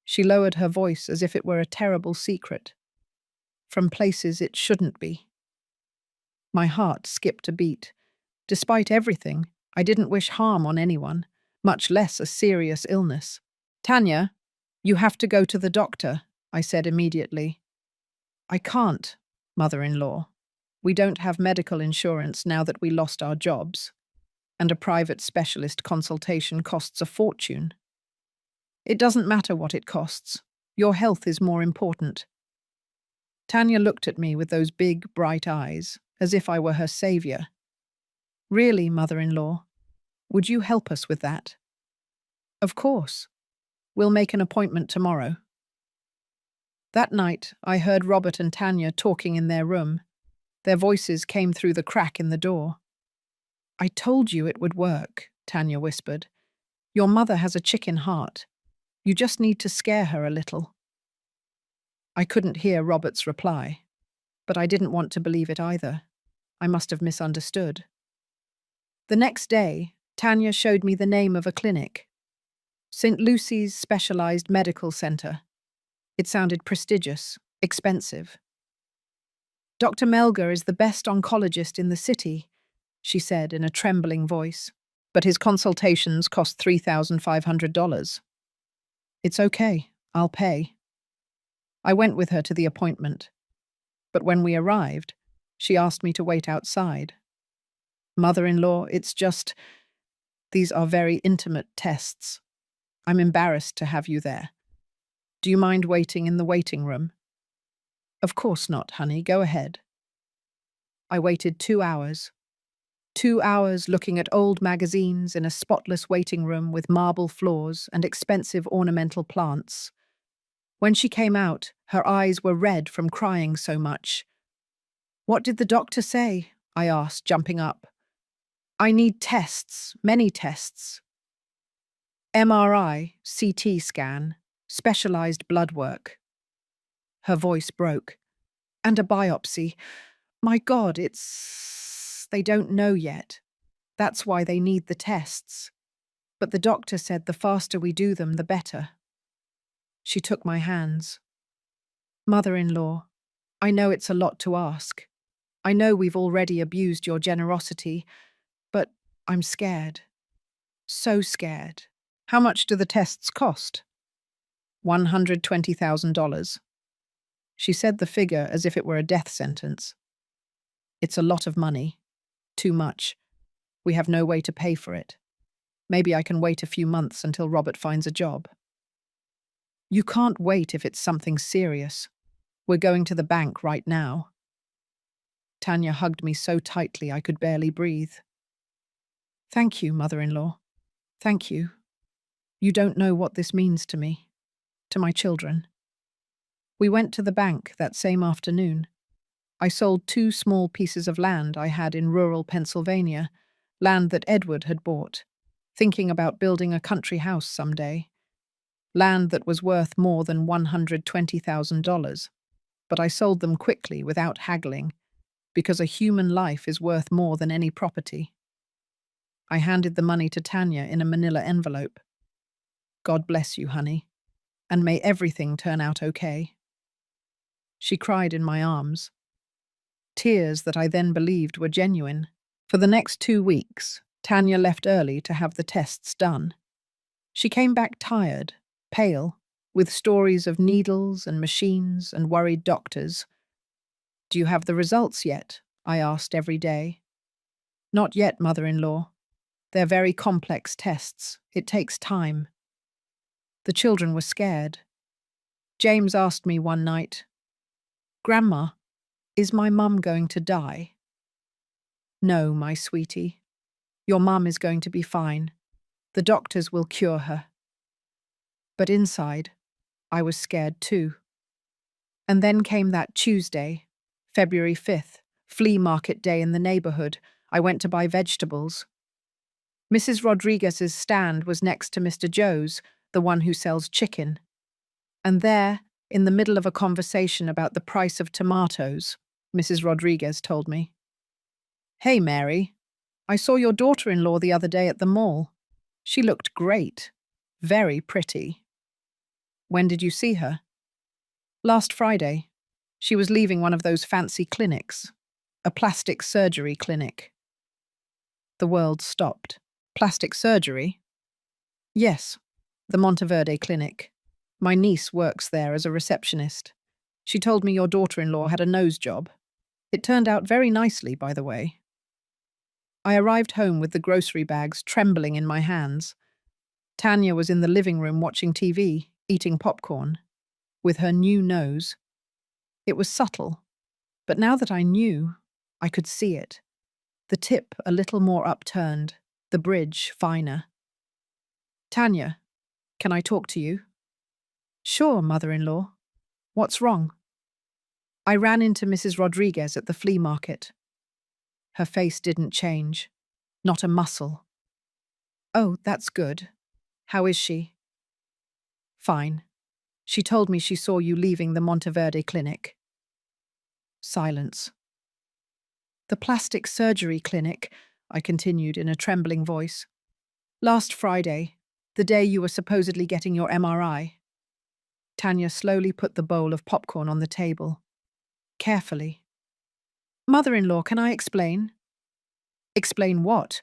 She lowered her voice as if it were a terrible secret. "From places it shouldn't be." My heart skipped a beat. Despite everything, I didn't wish harm on anyone, much less a serious illness. "Tanya, you have to go to the doctor," I said immediately. "I can't, mother-in-law. We don't have medical insurance now that we lost our jobs, and a private specialist consultation costs a fortune." "It doesn't matter what it costs. Your health is more important." Tanya looked at me with those big, bright eyes, as if I were her savior. "Really, mother-in-law? Would you help us with that?" "Of course. We'll make an appointment tomorrow." That night, I heard Robert and Tanya talking in their room. Their voices came through the crack in the door. "I told you it would work," Tanya whispered. "Your mother has a chicken heart. You just need to scare her a little." I couldn't hear Robert's reply, but I didn't want to believe it either. I must have misunderstood. The next day, Tanya showed me the name of a clinic. St. Lucy's Specialized Medical Center. It sounded prestigious, expensive. "Dr. Melger is the best oncologist in the city," she said in a trembling voice, "but his consultations cost $3,500. "It's okay, I'll pay." I went with her to the appointment, but when we arrived, she asked me to wait outside. "Mother-in-law, it's just, these are very intimate tests. I'm embarrassed to have you there. Do you mind waiting in the waiting room?" "Of course not, honey, go ahead." I waited 2 hours. 2 hours looking at old magazines in a spotless waiting room with marble floors and expensive ornamental plants. When she came out, her eyes were red from crying so much. "What did the doctor say?" I asked, jumping up. "I need tests, many tests. MRI, CT scan, specialized blood work." Her voice broke. "And a biopsy. My God, they don't know yet. That's why they need the tests. But the doctor said the faster we do them, the better." She took my hands. "Mother-in-law, I know it's a lot to ask. I know we've already abused your generosity, but I'm scared. So scared." "How much do the tests cost?" $120,000. She said the figure as if it were a death sentence. "It's a lot of money. Too much. We have no way to pay for it. Maybe I can wait a few months until Robert finds a job." You can't wait if it's something serious. We're going to the bank right now. Tanya hugged me so tightly I could barely breathe. Thank you, mother-in-law. Thank you. You don't know what this means to me, to my children. We went to the bank that same afternoon. I sold 2 small pieces of land I had in rural Pennsylvania, land that Edward had bought, thinking about building a country house someday. Land that was worth more than $120,000. But I sold them quickly without haggling, because a human life is worth more than any property. I handed the money to Tanya in a manila envelope. God bless you, honey, and may everything turn out okay. She cried in my arms, tears that I then believed were genuine. For the next 2 weeks, Tanya left early to have the tests done. She came back tired, pale, with stories of needles and machines and worried doctors. Do you have the results yet? I asked every day. Not yet, mother-in-law. They're very complex tests. It takes time. The children were scared. James asked me one night, Grandma, is my mum going to die? No, my sweetie. Your mum is going to be fine. The doctors will cure her. But inside, I was scared too. And then came that Tuesday, February 5th, flea market day in the neighborhood. I went to buy vegetables. Mrs. Rodriguez's stand was next to Mr. Joe's, the one who sells chicken. And there, in the middle of a conversation about the price of tomatoes, Mrs. Rodriguez told me, Hey, Mary, I saw your daughter-in-law the other day at the mall. She looked great. Very pretty. When did you see her? Last Friday. She was leaving one of those fancy clinics. A plastic surgery clinic. The world stopped. Plastic surgery? Yes, the Monteverde Clinic. My niece works there as a receptionist. She told me your daughter-in-law had a nose job. It turned out very nicely, by the way. I arrived home with the grocery bags trembling in my hands. Tanya was in the living room watching TV, eating popcorn, with her new nose. It was subtle, but now that I knew, I could see it. The tip a little more upturned, the bridge finer. Tanya, can I talk to you? Sure, mother-in-law. What's wrong? I ran into Mrs. Rodriguez at the flea market. Her face didn't change. Not a muscle. Oh, that's good. How is she? Fine. She told me she saw you leaving the Monteverde Clinic. Silence. The plastic surgery clinic, I continued in a trembling voice. Last Friday, the day you were supposedly getting your MRI. Tanya slowly put the bowl of popcorn on the table. Carefully. Mother-in-law, can I explain? Explain what?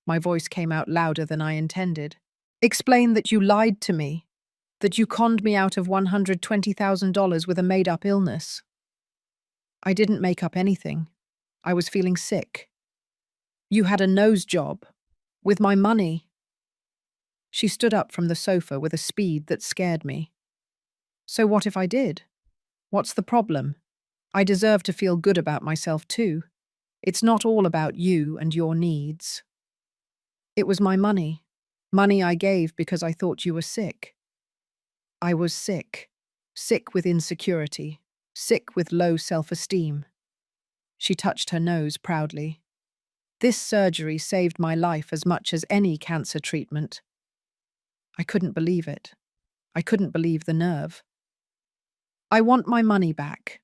My voice came out louder than I intended. Explain that you lied to me. That you conned me out of $120,000 with a made-up illness. I didn't make up anything. I was feeling sick. You had a nose job. With my money. She stood up from the sofa with a speed that scared me. So what if I did? What's the problem? I deserve to feel good about myself too. It's not all about you and your needs. It was my money. Money I gave because I thought you were sick. I was sick. Sick with insecurity. Sick with low self-esteem. She touched her nose proudly. This surgery saved my life as much as any cancer treatment. I couldn't believe it. I couldn't believe the nerve. I want my money back.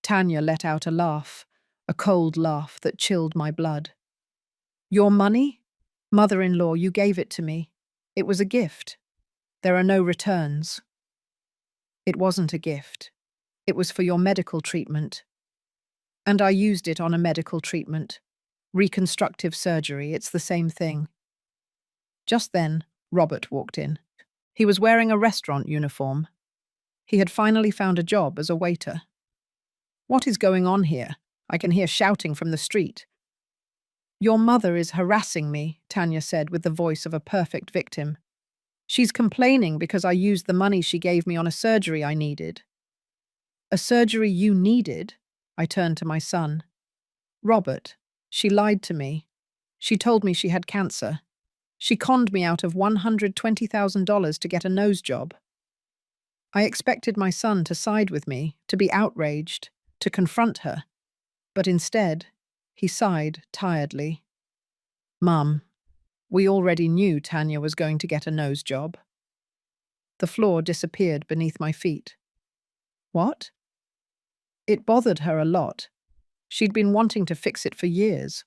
Tanya let out a laugh, a cold laugh that chilled my blood. Your money? Mother-in-law, you gave it to me. It was a gift. There are no returns. It wasn't a gift. It was for your medical treatment. And I used it on a medical treatment. Reconstructive surgery, it's the same thing. Just then, Robert walked in. He was wearing a restaurant uniform. He had finally found a job as a waiter. What is going on here? I can hear shouting from the street. Your mother is harassing me, Tanya said with the voice of a perfect victim. She's complaining because I used the money she gave me on a surgery I needed. A surgery you needed? I turned to my son. Robert, she lied to me. She told me she had cancer. She conned me out of $120,000 to get a nose job. I expected my son to side with me, to be outraged, to confront her. But instead, he sighed tiredly. Mum, we already knew Tanya was going to get a nose job. The floor disappeared beneath my feet. What? It bothered her a lot. She'd been wanting to fix it for years.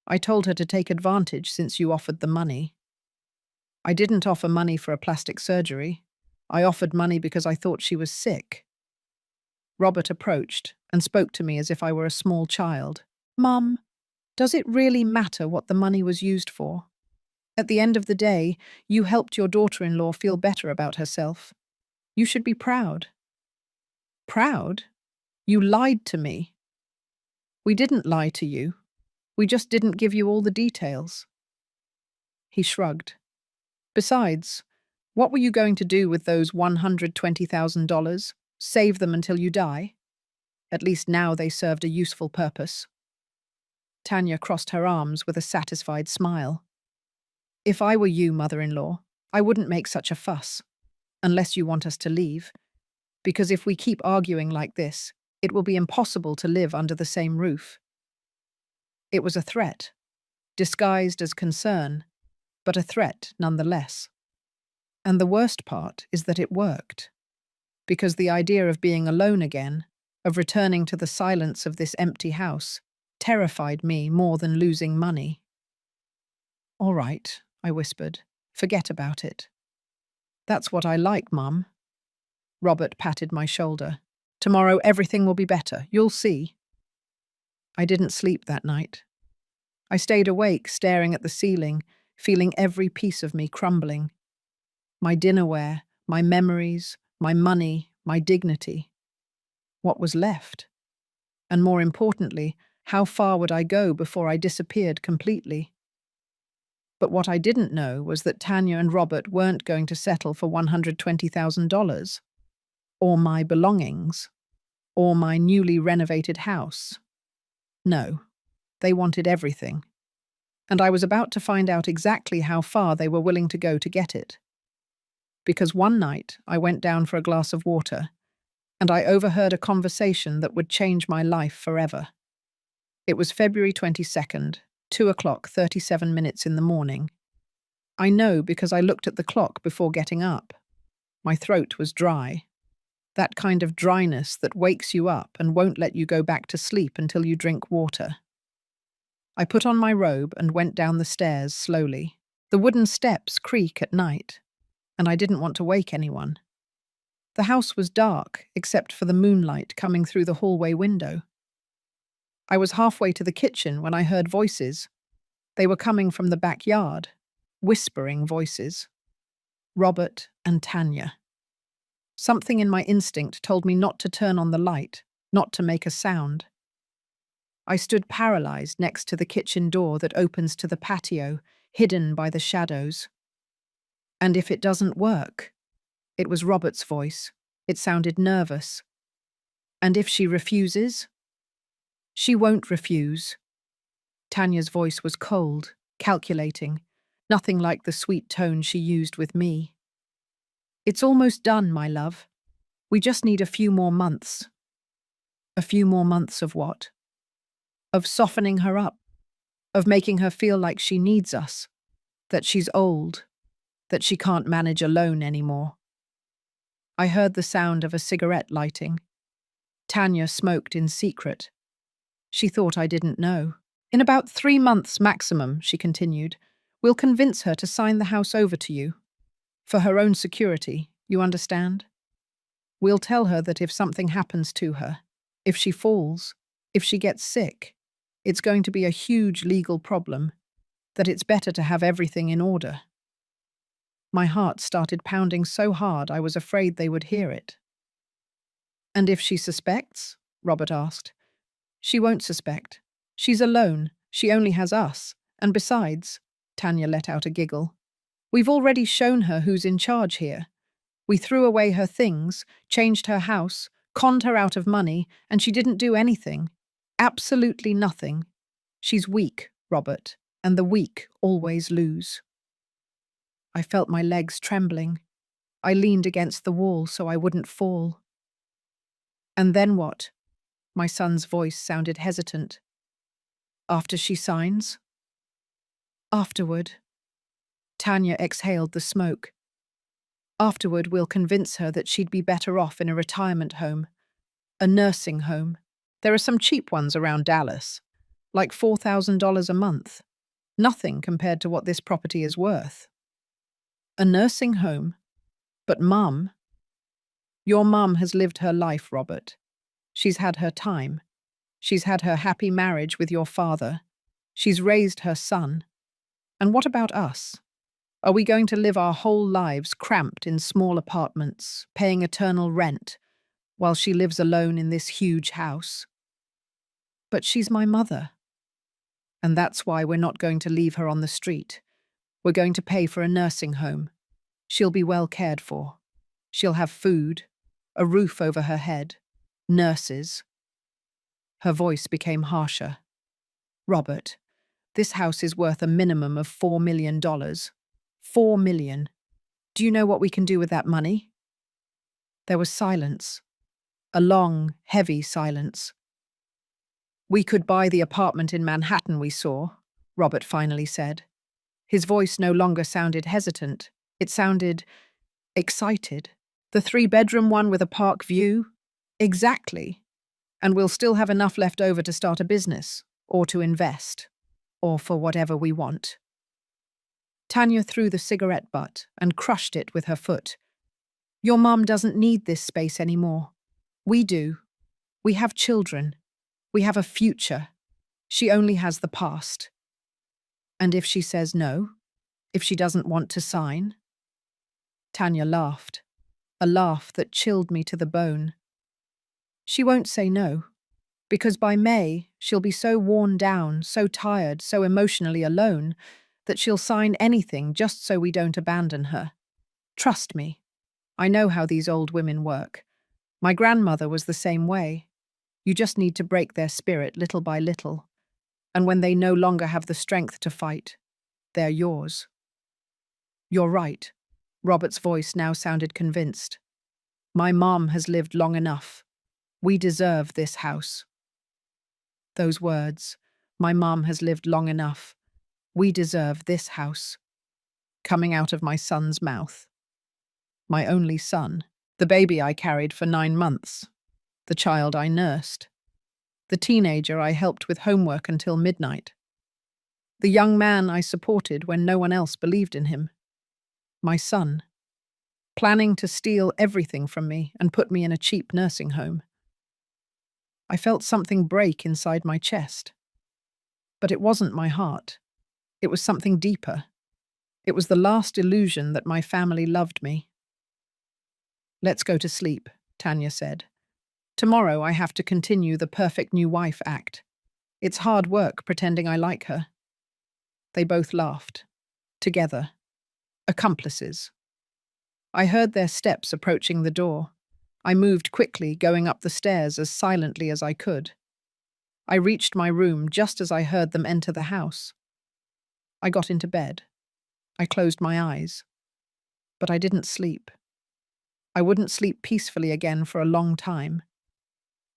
I told her to take advantage since you offered the money. I didn't offer money for a plastic surgery. I offered money because I thought she was sick. Robert approached and spoke to me as if I were a small child. Mum, does it really matter what the money was used for? At the end of the day, you helped your daughter-in-law feel better about herself. You should be proud. Proud? You lied to me. We didn't lie to you. We just didn't give you all the details. He shrugged. Besides, what were you going to do with those $120,000? Save them until you die? At least now they served a useful purpose. Tanya crossed her arms with a satisfied smile. If I were you, mother-in-law, I wouldn't make such a fuss, unless you want us to leave, because if we keep arguing like this, it will be impossible to live under the same roof. It was a threat, disguised as concern, but a threat nonetheless. And the worst part is that it worked, because the idea of being alone again, of returning to the silence of this empty house, terrified me more than losing money. All right, I whispered. Forget about it. That's what I like, Mum. Robert patted my shoulder. Tomorrow everything will be better. You'll see. I didn't sleep that night. I stayed awake, staring at the ceiling, feeling every piece of me crumbling. My dinnerware, my memories, my money, my dignity. What was left? And more importantly, how far would I go before I disappeared completely? But what I didn't know was that Tanya and Robert weren't going to settle for $120,000, or my belongings, or my newly renovated house. No, they wanted everything. And I was about to find out exactly how far they were willing to go to get it. Because one night I went down for a glass of water, and I overheard a conversation that would change my life forever. It was February 22nd, 2:37 in the morning. I know because I looked at the clock before getting up. My throat was dry. That kind of dryness that wakes you up and won't let you go back to sleep until you drink water. I put on my robe and went down the stairs slowly. The wooden steps creak at night, and I didn't want to wake anyone. The house was dark, except for the moonlight coming through the hallway window. I was halfway to the kitchen when I heard voices. They were coming from the backyard, whispering voices. Robert and Tanya. Something in my instinct told me not to turn on the light, not to make a sound. I stood paralyzed next to the kitchen door that opens to the patio, hidden by the shadows. And if it doesn't work? It was Robert's voice. It sounded nervous. And if she refuses? She won't refuse. Tanya's voice was cold, calculating, nothing like the sweet tone she used with me. It's almost done, my love. We just need a few more months. A few more months of what? Of softening her up, of making her feel like she needs us, that she's old, that she can't manage alone anymore. I heard the sound of a cigarette lighting. Tanya smoked in secret. She thought I didn't know. In about 3 months maximum, she continued, we'll convince her to sign the house over to you. For her own security, you understand? We'll tell her that if something happens to her, if she falls, if she gets sick, it's going to be a huge legal problem, that it's better to have everything in order. My heart started pounding so hard I was afraid they would hear it. And if she suspects? Robert asked. She won't suspect. She's alone. She only has us. And besides, Tanya let out a giggle, We've already shown her who's in charge here. We threw away her things, changed her house, conned her out of money, and she didn't do anything. Absolutely nothing. She's weak, Robert, and the weak always lose. I felt my legs trembling. I leaned against the wall so I wouldn't fall. And then what? My son's voice sounded hesitant. After she signs? Afterward. Tanya exhaled the smoke. Afterward, we'll convince her that she'd be better off in a retirement home, a nursing home. There are some cheap ones around Dallas, like $4,000 a month. Nothing compared to what this property is worth. A nursing home? But Mum? Your mum has lived her life, Robert. She's had her time. She's had her happy marriage with your father. She's raised her son. And what about us? Are we going to live our whole lives cramped in small apartments, paying eternal rent, while she lives alone in this huge house? But she's my mother. And that's why we're not going to leave her on the street. We're going to pay for a nursing home. She'll be well cared for. She'll have food, a roof over her head, nurses. Her voice became harsher. Robert, this house is worth a minimum of $4 million. $4 million. Do you know what we can do with that money? There was silence. A long, heavy silence. We could buy the apartment in Manhattan we saw, Robert finally said. His voice no longer sounded hesitant. It sounded excited. The 3-bedroom one with a park view? Exactly. And we'll still have enough left over to start a business, or to invest, or for whatever we want. Tanya threw the cigarette butt and crushed it with her foot. Your mum doesn't need this space anymore. We do. We have children. We have a future. She only has the past. And if she says no? If she doesn't want to sign? Tanya laughed, a laugh that chilled me to the bone. She won't say no, because by May she'll be so worn down, so tired, so emotionally alone, that she'll sign anything just so we don't abandon her. Trust me. I know how these old women work. My grandmother was the same way. You just need to break their spirit little by little. And when they no longer have the strength to fight, they're yours. You're right. Robert's voice now sounded convinced. My mom has lived long enough. We deserve this house. Those words, my mom has lived long enough. We deserve this house. Coming out of my son's mouth. My only son, the baby I carried for 9 months, the child I nursed, the teenager I helped with homework until midnight, the young man I supported when no one else believed in him. My son, planning to steal everything from me and put me in a cheap nursing home. I felt something break inside my chest. But it wasn't my heart. It was something deeper. It was the last illusion that my family loved me. Let's go to sleep, Tanya said. Tomorrow I have to continue the perfect new wife act. It's hard work pretending I like her. They both laughed. Together. Accomplices. I heard their steps approaching the door. I moved quickly, going up the stairs as silently as I could. I reached my room just as I heard them enter the house. I got into bed. I closed my eyes. But I didn't sleep. I wouldn't sleep peacefully again for a long time.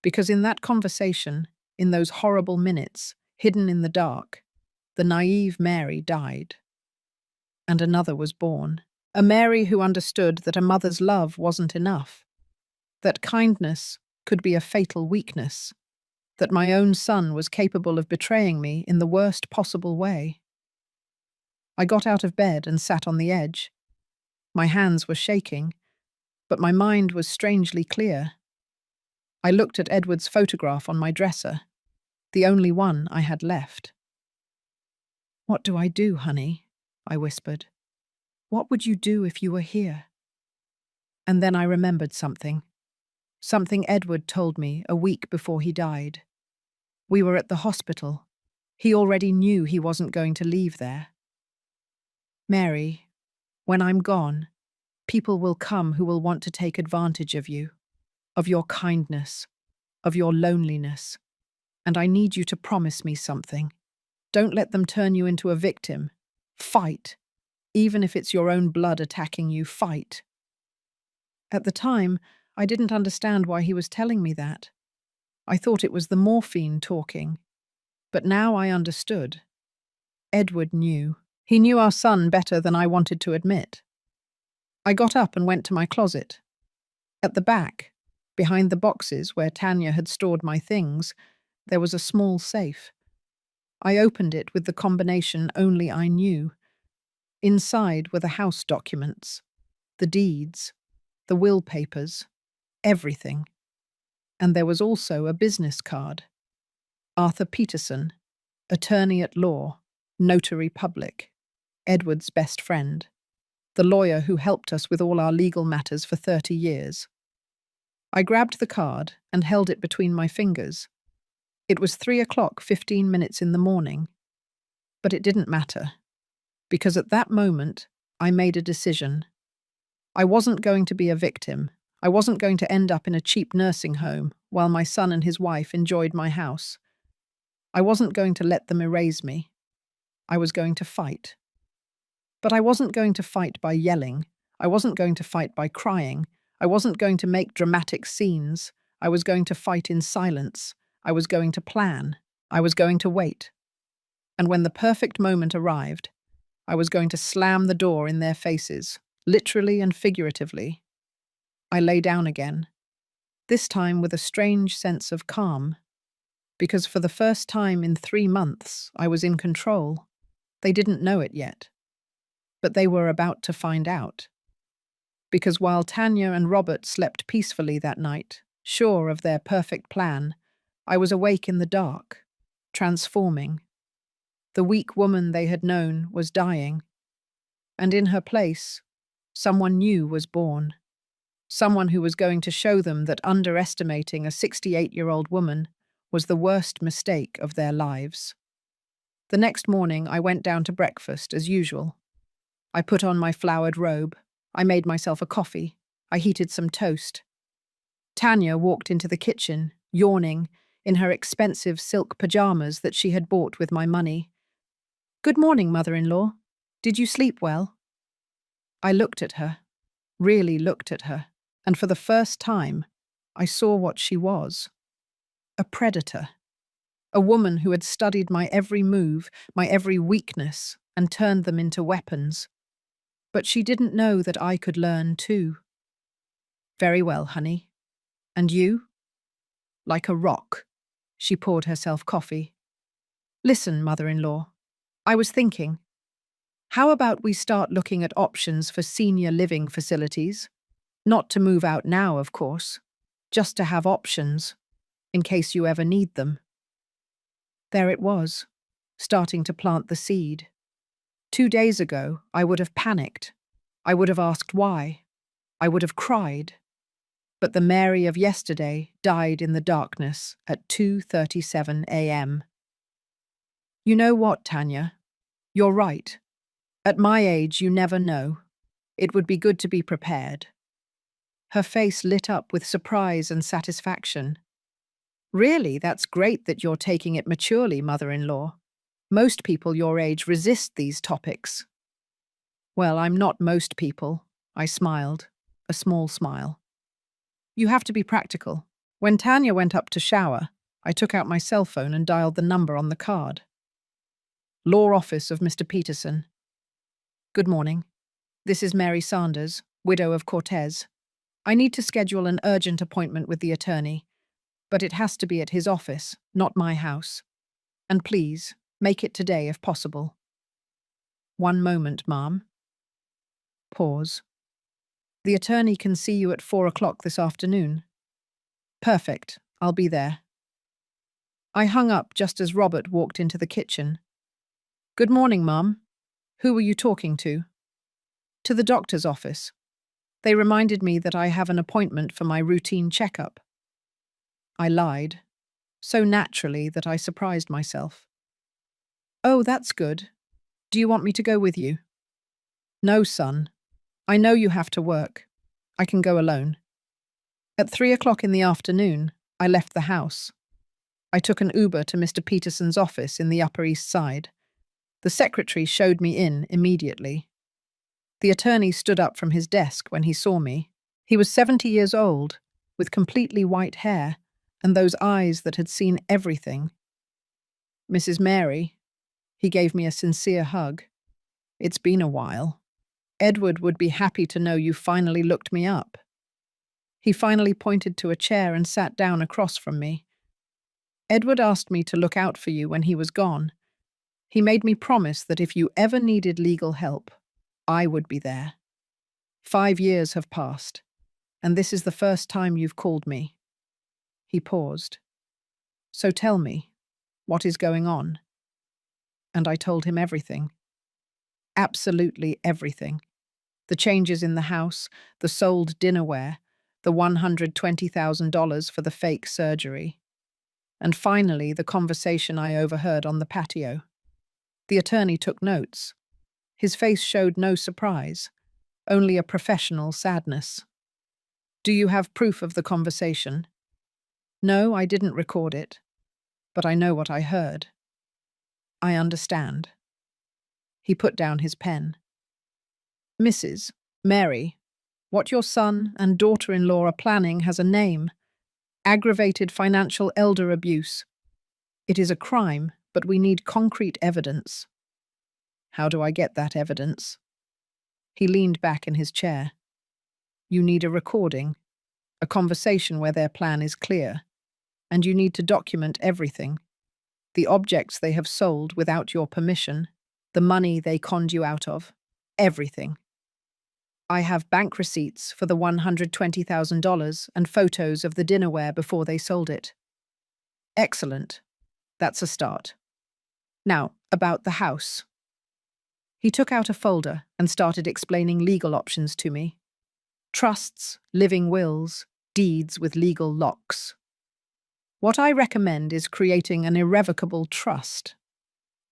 Because in that conversation, in those horrible minutes, hidden in the dark, the naive Mary died. And another was born. A Mary who understood that a mother's love wasn't enough. That kindness could be a fatal weakness. That my own son was capable of betraying me in the worst possible way. I got out of bed and sat on the edge. My hands were shaking, but my mind was strangely clear. I looked at Edward's photograph on my dresser, the only one I had left. What do I do, honey? I whispered. What would you do if you were here? And then I remembered something. Something Edward told me a week before he died. We were at the hospital. He already knew he wasn't going to leave there. Mary, When I'm gone, people will come who will want to take advantage of you, of your kindness, of your loneliness. And I need you to promise me something. Don't let them turn you into a victim. Fight. Even if it's your own blood attacking you, fight. At the time, I didn't understand why he was telling me that. I thought it was the morphine talking. But now I understood. Edward knew. He knew our son better than I wanted to admit. I got up and went to my closet. At the back, behind the boxes where Tanya had stored my things, there was a small safe. I opened it with the combination only I knew. Inside were the house documents, the deeds, the will papers, everything. And there was also a business card. Arthur Peterson, attorney at law, notary public, Edward's best friend, the lawyer who helped us with all our legal matters for 30 years. I grabbed the card and held it between my fingers. It was 3:00, 15 minutes in the morning. But it didn't matter, because at that moment, I made a decision. I wasn't going to be a victim. I wasn't going to end up in a cheap nursing home while my son and his wife enjoyed my house. I wasn't going to let them erase me. I was going to fight. But I wasn't going to fight by yelling. I wasn't going to fight by crying. I wasn't going to make dramatic scenes. I was going to fight in silence. I was going to plan. I was going to wait. And when the perfect moment arrived, I was going to slam the door in their faces, literally and figuratively. I lay down again, this time with a strange sense of calm, because for the first time in 3 months I was in control. They didn't know it yet, but they were about to find out. Because while Tanya and Robert slept peacefully that night, sure of their perfect plan, I was awake in the dark, transforming. The weak woman they had known was dying, and in her place, someone new was born. Someone who was going to show them that underestimating a 68-year-old woman was the worst mistake of their lives. The next morning, I went down to breakfast as usual. I put on my flowered robe. I made myself a coffee. I heated some toast. Tanya walked into the kitchen, yawning, in her expensive silk pajamas that she had bought with my money. "Good morning, mother-in-law. Did you sleep well?" I looked at her, really looked at her, and for the first time, I saw what she was. A predator. A woman who had studied my every move, my every weakness, and turned them into weapons. But she didn't know that I could learn too. "Very well, honey. And you?" Like a rock, she poured herself coffee. "Listen, mother-in-law, I was thinking, how about we start looking at options for senior living facilities? Not to move out now, of course, just to have options, in case you ever need them." There it was, starting to plant the seed. 2 days ago, I would have panicked. I would have asked why. I would have cried. But the Mary of yesterday died in the darkness at 2:37 a.m. "You know what, Tanya? You're right. At my age, you never know. It would be good to be prepared." Her face lit up with surprise and satisfaction. "Really, that's great that you're taking it maturely, mother-in-law. Most people your age resist these topics." "Well, I'm not most people," I smiled, a small smile. "You have to be practical." When Tanya went up to shower, I took out my cell phone and dialed the number on the card. "Law office of Mr. Peterson. Good morning. This is Mary Sanders, widow of Cortez. I need to schedule an urgent appointment with the attorney, but it has to be at his office, not my house. And please, make it today if possible." "One moment, ma'am." Pause. "The attorney can see you at 4:00 this afternoon." "Perfect. I'll be there." I hung up just as Robert walked into the kitchen. "Good morning, ma'am. Who were you talking to?" "To the doctor's office. They reminded me that I have an appointment for my routine checkup." I lied, so naturally that I surprised myself. "Oh, that's good. Do you want me to go with you?" No, son. I know you have to work. I can go alone. At 3 o'clock in the afternoon, I left the house. I took an Uber to Mr. Peterson's office in the Upper East Side. The secretary showed me in immediately. The attorney stood up from his desk when he saw me. He was 70 years old, with completely white hair and those eyes that had seen everything. Mrs. Mary, he gave me a sincere hug. It's been a while. Edward would be happy to know you finally looked me up. He finally pointed to a chair and sat down across from me. Edward asked me to look out for you when he was gone. He made me promise that if you ever needed legal help, I would be there. 5 years have passed, and this is the first time you've called me. He paused. So tell me, what is going on? And I told him everything. Absolutely everything. The changes in the house, the sold dinnerware, the $120,000 for the fake surgery. And finally, the conversation I overheard on the patio. The attorney took notes. His face showed no surprise, only a professional sadness. Do you have proof of the conversation? No, I didn't record it, but I know what I heard. I understand. He put down his pen. Mrs. Mary, what your son and daughter-in-law are planning has a name: aggravated financial elder abuse. It is a crime, but we need concrete evidence. How do I get that evidence? He leaned back in his chair. You need a recording, a conversation where their plan is clear, and you need to document everything. The objects they have sold without your permission, the money they conned you out of, everything. I have bank receipts for the $120,000 and photos of the dinnerware before they sold it. Excellent. That's a start. Now, about the house. He took out a folder and started explaining legal options to me. Trusts, living wills, deeds with legal locks. What I recommend is creating an irrevocable trust.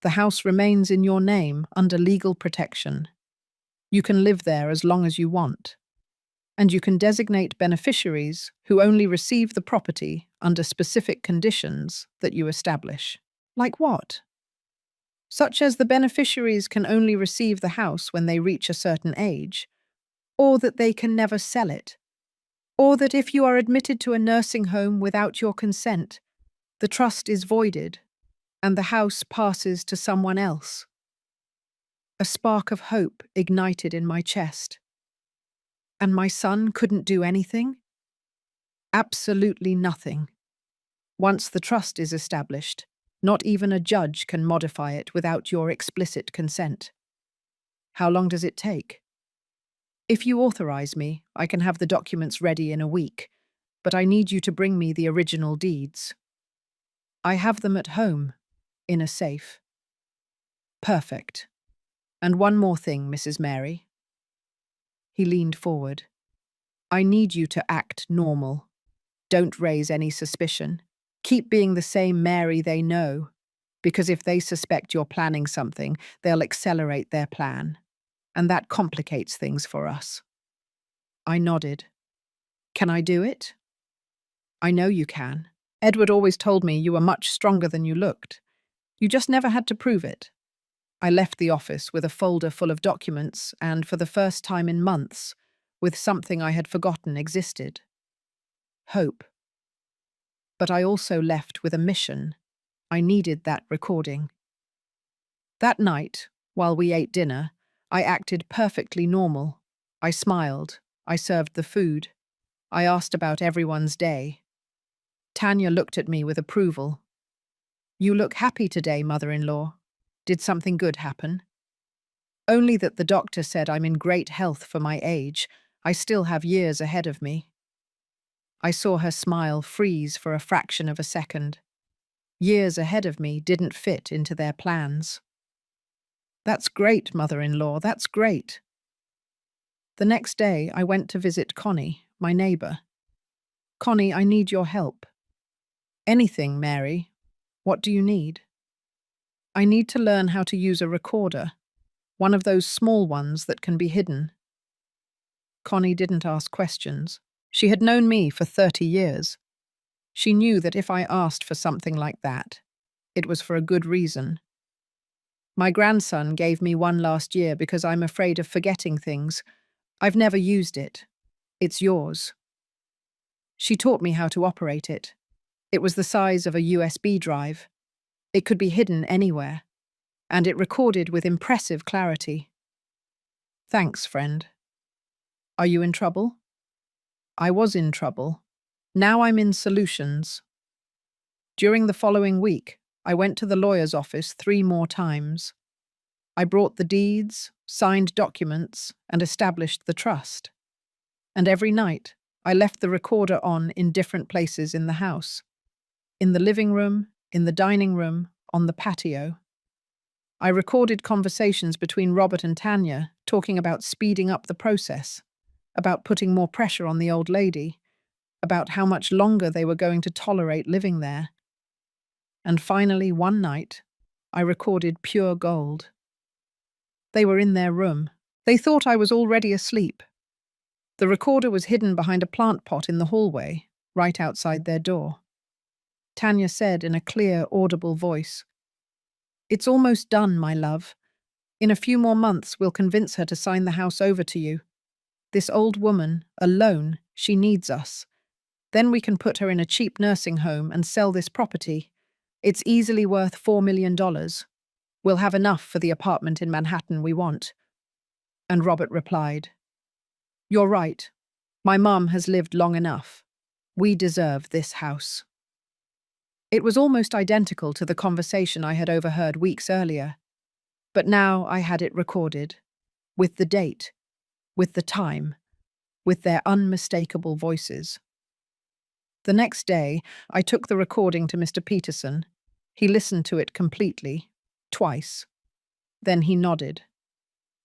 The house remains in your name under legal protection. You can live there as long as you want. And you can designate beneficiaries who only receive the property under specific conditions that you establish. Like what? Such as the beneficiaries can only receive the house when they reach a certain age, or that they can never sell it, or that if you are admitted to a nursing home without your consent, the trust is voided and the house passes to someone else. A spark of hope ignited in my chest. And my son couldn't do anything? Absolutely nothing. Once the trust is established, not even a judge can modify it without your explicit consent. How long does it take? If you authorize me, I can have the documents ready in a week, but I need you to bring me the original deeds. I have them at home, in a safe. Perfect. And one more thing, Mrs. Mary. He leaned forward. I need you to act normal. Don't raise any suspicion. Keep being the same Mary they know, because if they suspect you're planning something, they'll accelerate their plan. And that complicates things for us. I nodded. Can I do it? I know you can. Edward always told me you were much stronger than you looked. You just never had to prove it. I left the office with a folder full of documents and, for the first time in months, with something I had forgotten existed. Hope. But I also left with a mission. I needed that recording. That night, while we ate dinner, I acted perfectly normal. I smiled. I served the food. I asked about everyone's day. Tanya looked at me with approval. You look happy today, mother-in-law. Did something good happen? Only that the doctor said I'm in great health for my age. I still have years ahead of me. I saw her smile freeze for a fraction of a second. Years ahead of me didn't fit into their plans. That's great, mother-in-law, that's great. The next day, I went to visit Connie, my neighbour. Connie, I need your help. Anything, Mary. What do you need? I need to learn how to use a recorder. One of those small ones that can be hidden. Connie didn't ask questions. She had known me for 30 years. She knew that if I asked for something like that, it was for a good reason. My grandson gave me one last year because I'm afraid of forgetting things. I've never used it. It's yours. She taught me how to operate it. It was the size of a USB drive. It could be hidden anywhere, and it recorded with impressive clarity. Thanks, friend. Are you in trouble? I was in trouble. Now I'm in solutions. During the following week, I went to the lawyer's office 3 more times. I brought the deeds, signed documents, and established the trust. And every night, I left the recorder on in different places in the house. In the living room, in the dining room, on the patio. I recorded conversations between Robert and Tanya talking about speeding up the process, about putting more pressure on the old lady, about how much longer they were going to tolerate living there. And finally, one night, I recorded pure gold. They were in their room. They thought I was already asleep. The recorder was hidden behind a plant pot in the hallway, right outside their door. Tanya said in a clear, audible voice, "It's almost done, my love. In a few more months, we'll convince her to sign the house over to you. This old woman, alone, she needs us. Then we can put her in a cheap nursing home and sell this property. It's easily worth $4 million. We'll have enough for the apartment in Manhattan we want." And Robert replied, "You're right. My mum has lived long enough. We deserve this house." It was almost identical to the conversation I had overheard weeks earlier, but now I had it recorded, with the date, with the time, with their unmistakable voices. The next day, I took the recording to Mr. Peterson. He listened to it completely, twice. Then he nodded.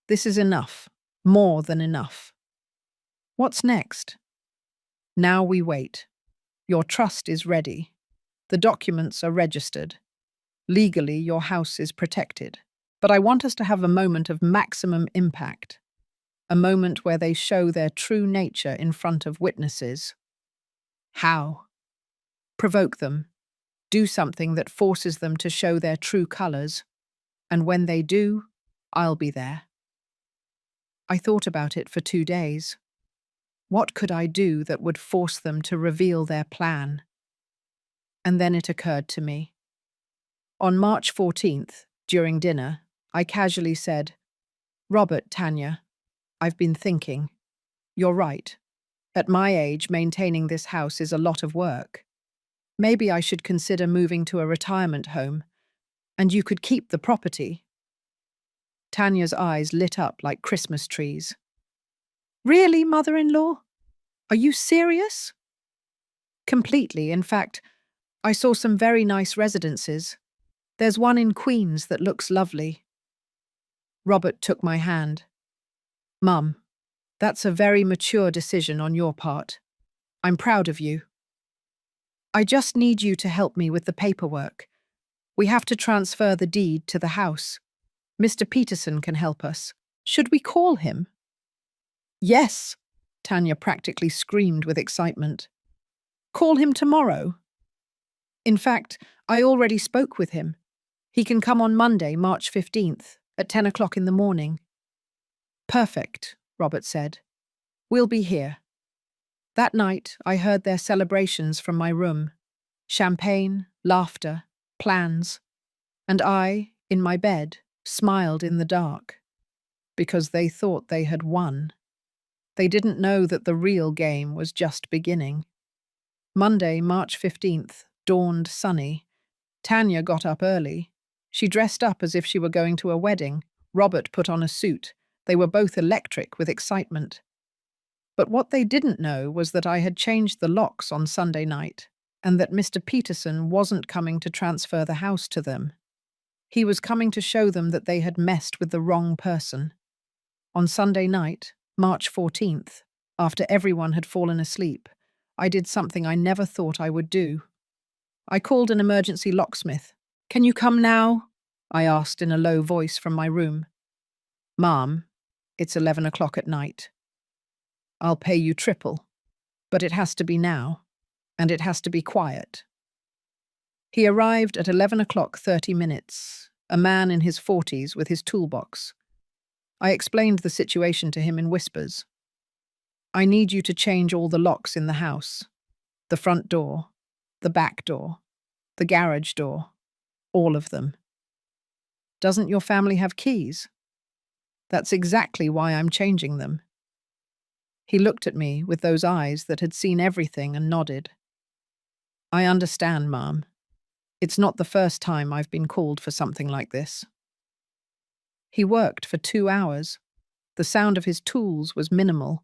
"This is enough, more than enough." "What's next?" "Now we wait. Your trust is ready. The documents are registered. Legally, your house is protected. But I want us to have a moment of maximum impact. A moment where they show their true nature in front of witnesses." "How?" "Provoke them. Do something that forces them to show their true colors. And when they do, I'll be there." I thought about it for 2 days. What could I do that would force them to reveal their plan? And then it occurred to me. On March 14th, during dinner, I casually said, "Robert, Tanya, I've been thinking. You're right. At my age, maintaining this house is a lot of work. Maybe I should consider moving to a retirement home, and you could keep the property." Tanya's eyes lit up like Christmas trees. "Really, mother-in-law? Are you serious?" "Completely. In fact, I saw some very nice residences. There's one in Queens that looks lovely." Robert took my hand. "Mum, that's a very mature decision on your part. I'm proud of you. I just need you to help me with the paperwork. We have to transfer the deed to the house. Mr. Peterson can help us. Should we call him?" "Yes," Tanya practically screamed with excitement. "Call him tomorrow." "In fact, I already spoke with him. He can come on Monday, March 15th, at 10 o'clock in the morning." "Perfect," Robert said. "We'll be here." That night, I heard their celebrations from my room. Champagne, laughter, plans. And I, in my bed, smiled in the dark. Because they thought they had won. They didn't know that the real game was just beginning. Monday, March 15th, dawned sunny. Tanya got up early. She dressed up as if she were going to a wedding. Robert put on a suit. They were both electric with excitement. But what they didn't know was that I had changed the locks on Sunday night, and that Mr. Peterson wasn't coming to transfer the house to them. He was coming to show them that they had messed with the wrong person. On Sunday night, March 14th, after everyone had fallen asleep, I did something I never thought I would do. I called an emergency locksmith. "Can you come now?" I asked in a low voice from my room. Mom, it's 11 o'clock at night. I'll pay you triple, but it has to be now, and it has to be quiet. He arrived at 11 o'clock 30 minutes, a man in his 40s with his toolbox. I explained the situation to him in whispers. I need you to change all the locks in the house. The front door, the back door, the garage door, all of them. Doesn't your family have keys? That's exactly why I'm changing them. He looked at me with those eyes that had seen everything and nodded. I understand, Mom. It's not the first time I've been called for something like this. He worked for 2 hours. The sound of his tools was minimal,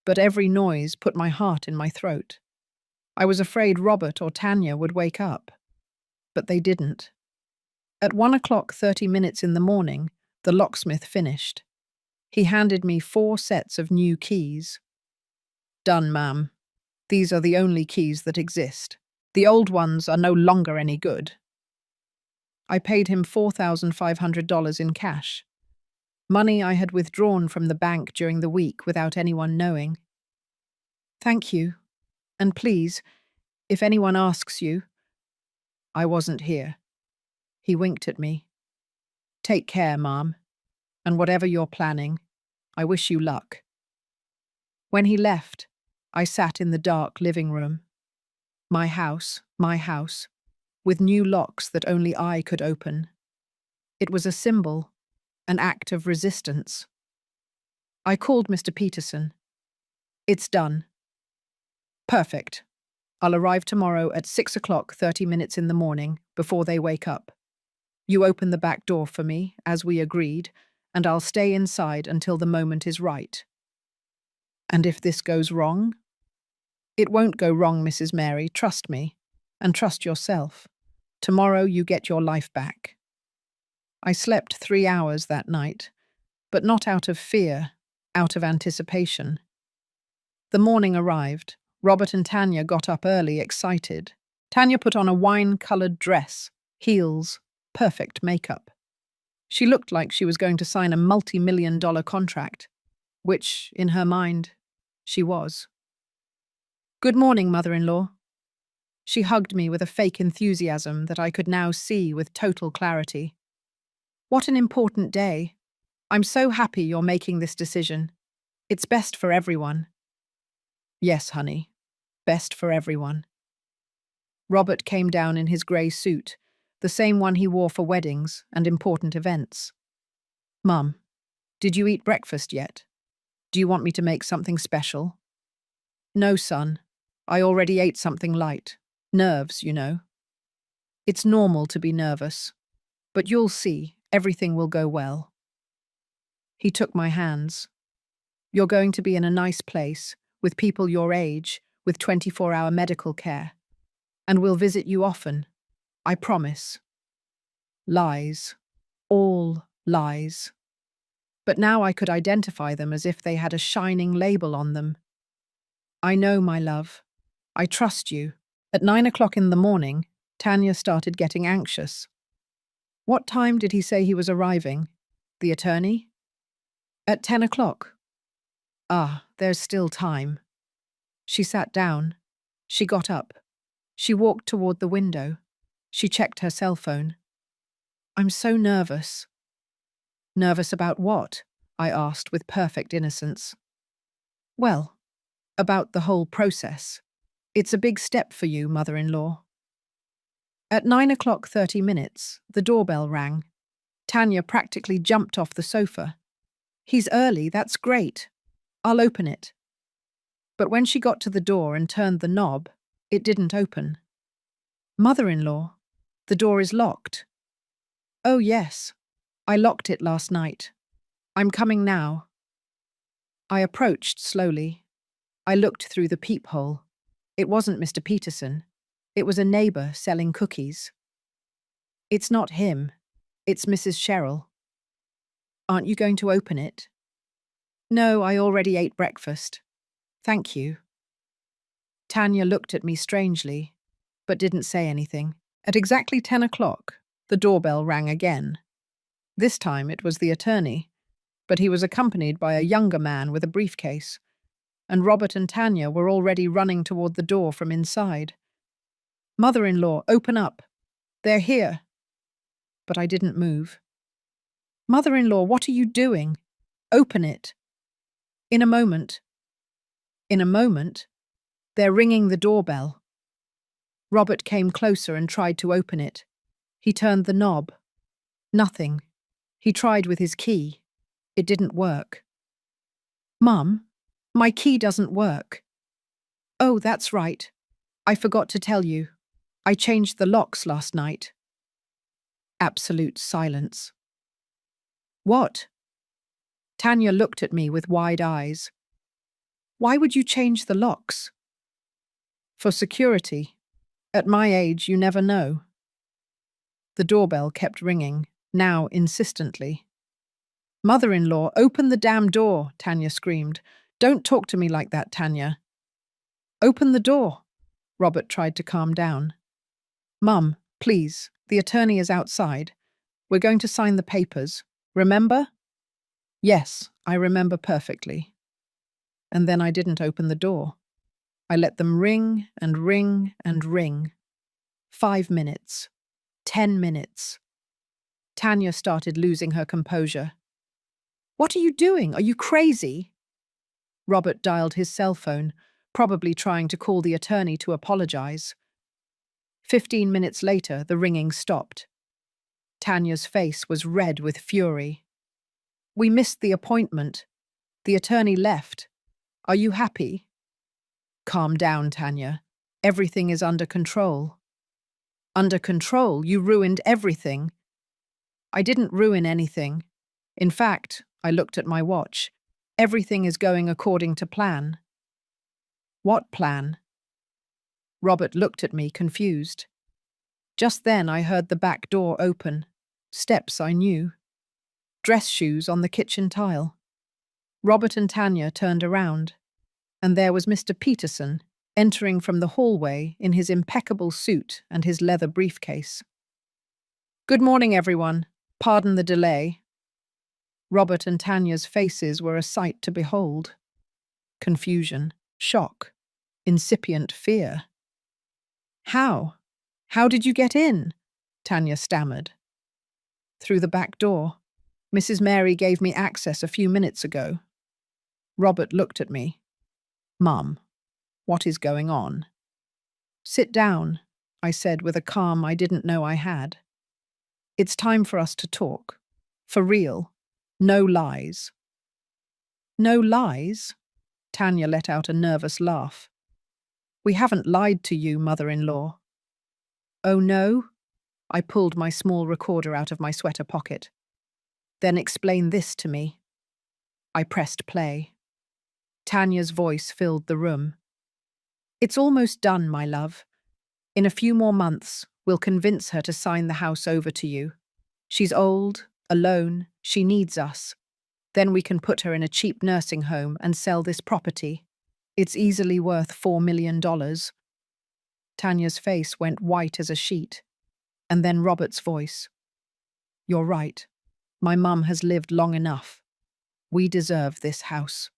but every noise put my heart in my throat. I was afraid Robert or Tanya would wake up, but they didn't. At 1 o'clock 30 minutes in the morning, the locksmith finished. He handed me 4 sets of new keys. Done, ma'am. These are the only keys that exist. The old ones are no longer any good. I paid him $4,500 in cash, money I had withdrawn from the bank during the week without anyone knowing. Thank you, and please, if anyone asks you, I wasn't here. He winked at me. Take care, Mom, and whatever you're planning, I wish you luck. When he left, I sat in the dark living room. My house, with new locks that only I could open. It was a symbol, an act of resistance. I called Mr. Peterson. It's done. Perfect. I'll arrive tomorrow at 6 o'clock 30 minutes in the morning, before they wake up. You open the back door for me, as we agreed, and I'll stay inside until the moment is right. And if this goes wrong? It won't go wrong, Mrs. Mary, trust me, and trust yourself. Tomorrow you get your life back. I slept 3 hours that night, but not out of fear, out of anticipation. The morning arrived. Robert and Tanya got up early, excited. Tanya put on a wine-coloured dress, heels, perfect makeup. She looked like she was going to sign a multi-million-dollar contract, which, in her mind, she was. Good morning, mother-in-law. She hugged me with a fake enthusiasm that I could now see with total clarity. What an important day. I'm so happy you're making this decision. It's best for everyone. Yes, honey. Best for everyone. Robert came down in his grey suit, the same one he wore for weddings and important events. Mum, did you eat breakfast yet? Do you want me to make something special? No, son. I already ate something light. Nerves, you know. It's normal to be nervous, but you'll see, everything will go well. He took my hands. You're going to be in a nice place, with people your age, with 24-hour medical care. And we'll visit you often. I promise. Lies. All lies. But now I could identify them as if they had a shining label on them. I know, my love. I trust you. At 9 o'clock in the morning, Tanya started getting anxious. What time did he say he was arriving? The attorney? At 10 o'clock. Ah, there's still time. She sat down. She got up. She walked toward the window. She checked her cell phone. I'm so nervous. Nervous about what? I asked with perfect innocence. Well, about the whole process. It's a big step for you, mother-in-law. At 9 o'clock 30 minutes, the doorbell rang. Tanya practically jumped off the sofa. He's early, that's great. I'll open it. But when she got to the door and turned the knob, it didn't open. Mother-in-law, the door is locked. Oh yes, I locked it last night. I'm coming now. I approached slowly. I looked through the peephole. It wasn't Mr. Peterson. It was a neighbour selling cookies. It's not him. It's Mrs. Sherrill. Aren't you going to open it? No, I already ate breakfast. Thank you. Tanya looked at me strangely, but didn't say anything. At exactly 10 o'clock, the doorbell rang again. This time it was the attorney. but he was accompanied by a younger man with a briefcase, and Robert and Tanya were already running toward the door from inside. "Mother-in-law, open up! They're here!" But I didn't move. "Mother-in-law, what are you doing? Open it!" In a moment, they're ringing the doorbell. Robert came closer and tried to open it. He turned the knob. Nothing. He tried with his key. It didn't work. "Mum, my key doesn't work." "Oh, that's right. I forgot to tell you. I changed the locks last night." Absolute silence. "What?" Tanya looked at me with wide eyes. "Why would you change the locks?" "For security. At my age, you never know." The doorbell kept ringing, now insistently. "Mother-in-law, open the damn door," Tanya screamed. "Don't talk to me like that, Tanya." "Open the door." Robert tried to calm down. "Mum, please, the attorney is outside. We're going to sign the papers. Remember?" "Yes, I remember perfectly." And then I didn't open the door. I let them ring and ring and ring. 5 minutes. 10 minutes. Tanya started losing her composure. "What are you doing? Are you crazy?" Robert dialed his cell phone, probably trying to call the attorney to apologize. 15 minutes later, the ringing stopped. Tanya's face was red with fury. "We missed the appointment. The attorney left. Are you happy?" "Calm down, Tanya. Everything is under control." "Under control? You ruined everything." "I didn't ruin anything. In fact," I looked at my watch, "everything is going according to plan." "What plan?" Robert looked at me, confused. Just then I heard the back door open. Steps I knew. Dress shoes on the kitchen tile. Robert and Tanya turned around, and there was Mr. Peterson entering from the hallway in his impeccable suit and his leather briefcase. "Good morning, everyone. Pardon the delay." Robert and Tanya's faces were a sight to behold. Confusion, shock, incipient fear. "How? How did you get in?" Tanya stammered. "Through the back door. Mrs. Mary gave me access a few minutes ago." Robert looked at me. "Mum, what is going on?" "Sit down," I said with a calm I didn't know I had. "It's time for us to talk. For real. No lies." "No lies?" Tanya let out a nervous laugh. "We haven't lied to you, mother-in-law." "Oh no?" I pulled my small recorder out of my sweater pocket. "Then explain this to me." I pressed play. Tanya's voice filled the room. "It's almost done, my love. In a few more months, we'll convince her to sign the house over to you. She's old, alone, she needs us. Then we can put her in a cheap nursing home and sell this property. It's easily worth $4 million. Tanya's face went white as a sheet. And then Robert's voice. "You're right. My mum has lived long enough. We deserve this house."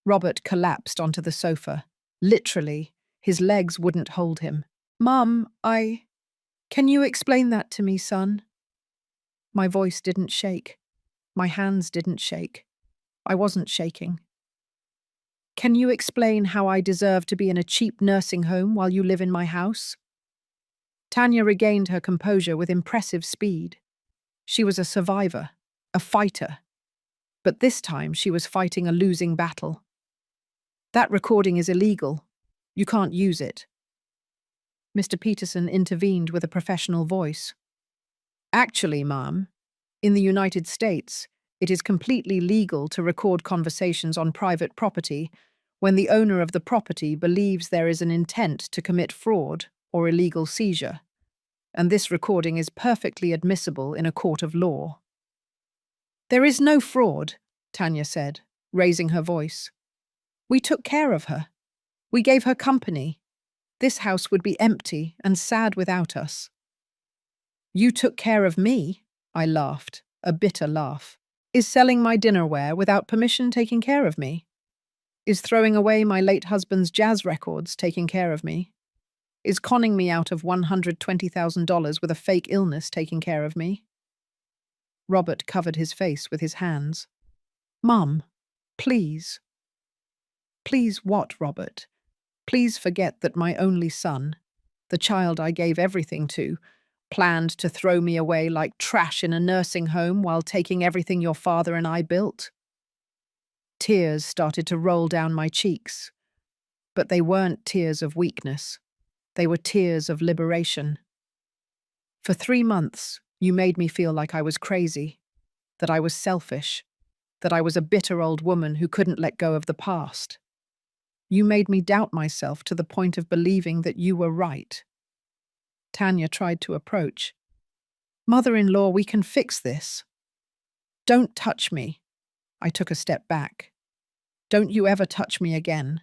Robert collapsed onto the sofa. Literally, his legs wouldn't hold him. "Mum, Can you explain that to me, son?" My voice didn't shake. My hands didn't shake. I wasn't shaking. "Can you explain how I deserve to be in a cheap nursing home while you live in my house?" Tanya regained her composure with impressive speed. She was a survivor, a fighter. But this time she was fighting a losing battle. "That recording is illegal. You can't use it." Mr. Peterson intervened with a professional voice. "Actually, ma'am, in the United States, it is completely legal to record conversations on private property when the owner of the property believes there is an intent to commit fraud or illegal seizure, and this recording is perfectly admissible in a court of law." "There is no fraud," Tanya said, raising her voice. "We took care of her. We gave her company. This house would be empty and sad without us." "You took care of me?" I laughed, a bitter laugh. Is selling my dinnerware without permission taking care of me? Is throwing away my late husband's jazz records taking care of me? Is conning me out of $120,000 with a fake illness taking care of me? Robert covered his face with his hands. Mum, please. Please what, Robert? Please forget that my only son, the child I gave everything to, planned to throw me away like trash in a nursing home while taking everything your father and I built. Tears started to roll down my cheeks, but they weren't tears of weakness. They were tears of liberation. For 3 months, you made me feel like I was crazy, that I was selfish, that I was a bitter old woman who couldn't let go of the past. You made me doubt myself to the point of believing that you were right. Tanya tried to approach. Mother-in-law, we can fix this. Don't touch me. I took a step back. Don't you ever touch me again.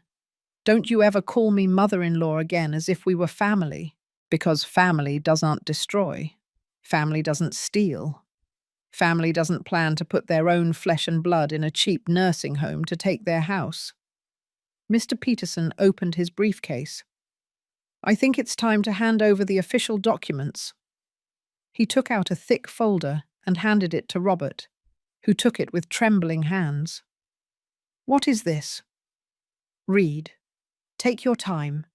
Don't you ever call me mother-in-law again as if we were family, because family doesn't destroy. Family doesn't steal. Family doesn't plan to put their own flesh and blood in a cheap nursing home to take their house. Mr. Peterson opened his briefcase. I think it's time to hand over the official documents. He took out a thick folder and handed it to Robert, who took it with trembling hands. What is this? Read. Take your time.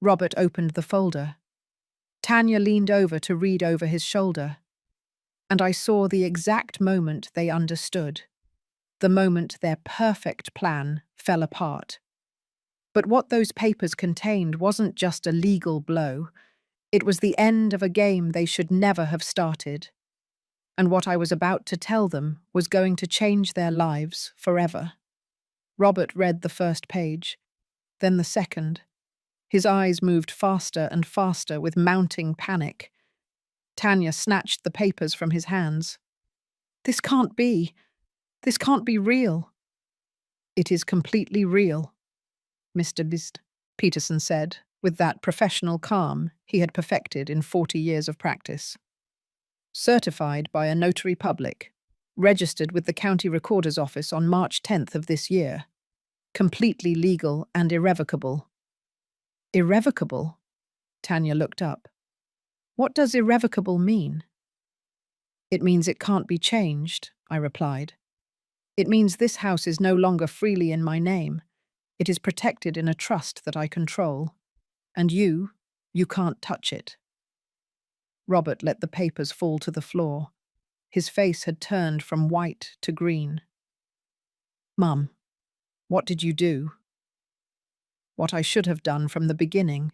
Robert opened the folder. Tanya leaned over to read over his shoulder, and I saw the exact moment they understood, the moment their perfect plan fell apart. But what those papers contained wasn't just a legal blow. It was the end of a game they should never have started. And what I was about to tell them was going to change their lives forever. Robert read the first page, then the second. His eyes moved faster and faster with mounting panic. Tanya snatched the papers from his hands. This can't be. This can't be real. It is completely real, Mr. Peterson said, with that professional calm he had perfected in 40 years of practice. Certified by a notary public, registered with the county recorder's office on March 10th of this year. Completely legal and irrevocable. Irrevocable? Tanya looked up. What does irrevocable mean? It means it can't be changed, I replied. It means this house is no longer freely in my name. It is protected in a trust that I control. And you can't touch it. Robert let the papers fall to the floor. His face had turned from white to green. Mum, what did you do? What I should have done from the beginning.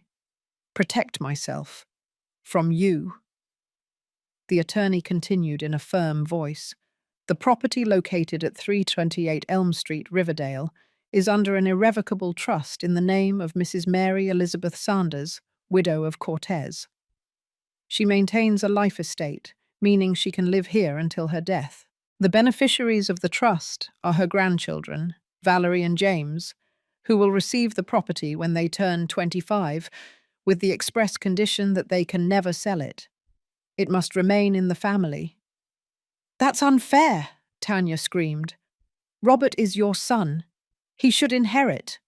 Protect myself. From you. The attorney continued in a firm voice. The property located at 328 Elm Street, Riverdale, is under an irrevocable trust in the name of Mrs. Mary Elizabeth Sanders, widow of Cortez. She maintains a life estate, meaning she can live here until her death. The beneficiaries of the trust are her grandchildren, Valerie and James, who will receive the property when they turn 25, with the express condition that they can never sell it. It must remain in the family. That's unfair, Tanya screamed. Robert is your son. He should inherit.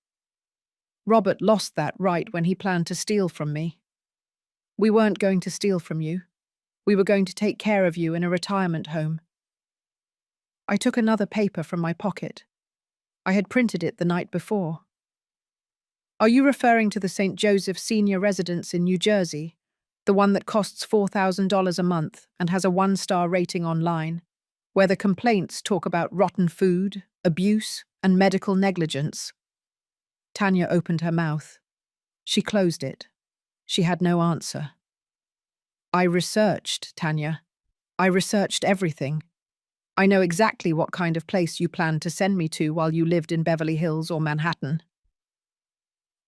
Robert lost that right when he planned to steal from me. We weren't going to steal from you. We were going to take care of you in a retirement home. I took another paper from my pocket. I had printed it the night before. Are you referring to the St. Joseph Senior Residence in New Jersey, the one that costs $4,000 a month and has a 1-star rating online, where the complaints talk about rotten food, abuse, and medical negligence? Tanya opened her mouth. She closed it. She had no answer. I researched, Tanya. I researched everything. I know exactly what kind of place you planned to send me to while you lived in Beverly Hills or Manhattan.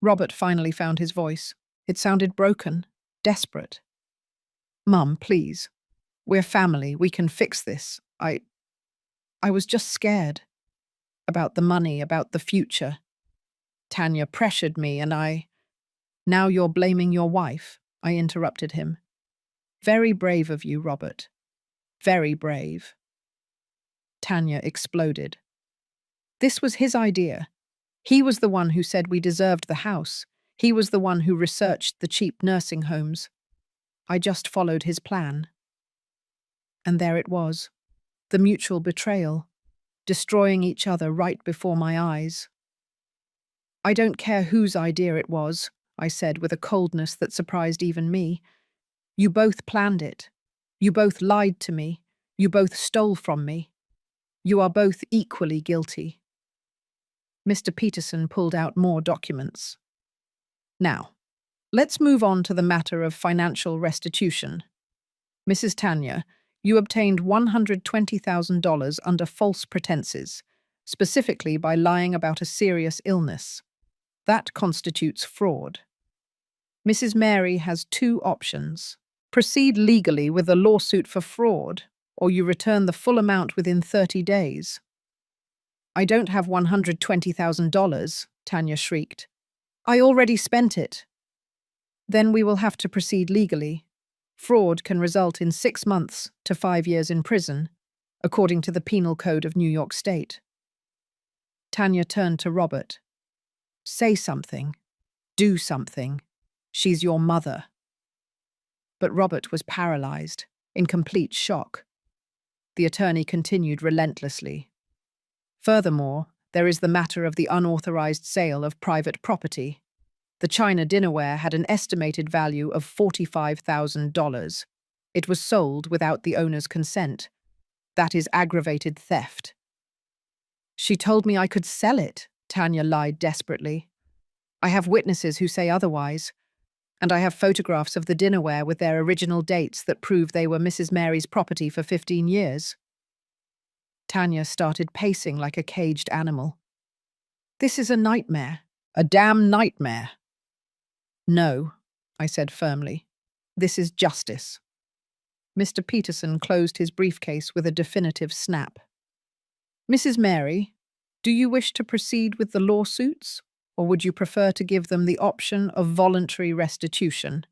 Robert finally found his voice. It sounded broken, desperate. Mum, please. We're family. We can fix this. I was just scared. About the money, about the future. Tanya pressured me and Now you're blaming your wife, I interrupted him. Very brave of you, Robert. Very brave. Tanya exploded. This was his idea. He was the one who said we deserved the house. He was the one who researched the cheap nursing homes. I just followed his plan. And there it was, the mutual betrayal, destroying each other right before my eyes. I don't care whose idea it was, I said with a coldness that surprised even me. You both planned it. You both lied to me. You both stole from me. You are both equally guilty. Mr. Peterson pulled out more documents. Now, let's move on to the matter of financial restitution. Mrs. Tanya, you obtained $120,000 under false pretenses, specifically by lying about a serious illness. That constitutes fraud. Mrs. Mary has two options. Proceed legally with a lawsuit for fraud, or you return the full amount within 30 days. I don't have $120,000, Tanya shrieked. I already spent it. Then we will have to proceed legally. Fraud can result in 6 months to 5 years in prison, according to the Penal Code of New York State. Tanya turned to Robert. Say something. Do something. She's your mother. But Robert was paralyzed, in complete shock. The attorney continued relentlessly. Furthermore, there is the matter of the unauthorized sale of private property. The China dinnerware had an estimated value of $45,000. It was sold without the owner's consent. That is aggravated theft. She told me I could sell it, Tanya lied desperately. I have witnesses who say otherwise, and I have photographs of the dinnerware with their original dates that prove they were Mrs. Mary's property for 15 years. Tanya started pacing like a caged animal. This is a nightmare. A damn nightmare. No, I said firmly. This is justice. Mr. Peterson closed his briefcase with a definitive snap. Mrs. Mary, do you wish to proceed with the lawsuits, or would you prefer to give them the option of voluntary restitution?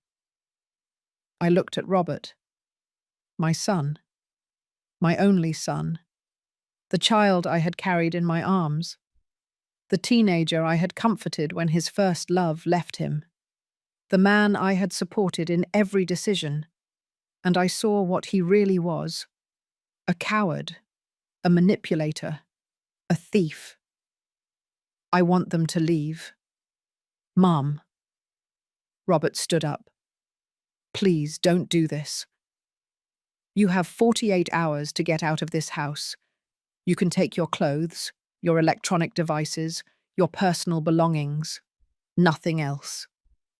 I looked at Robert. My son. My only son. The child I had carried in my arms. The teenager I had comforted when his first love left him. The man I had supported in every decision. And I saw what he really was. A coward. A manipulator. A thief. I want them to leave. Mom. Robert stood up. Please don't do this. You have 48 hours to get out of this house. You can take your clothes, your electronic devices, your personal belongings. Nothing else.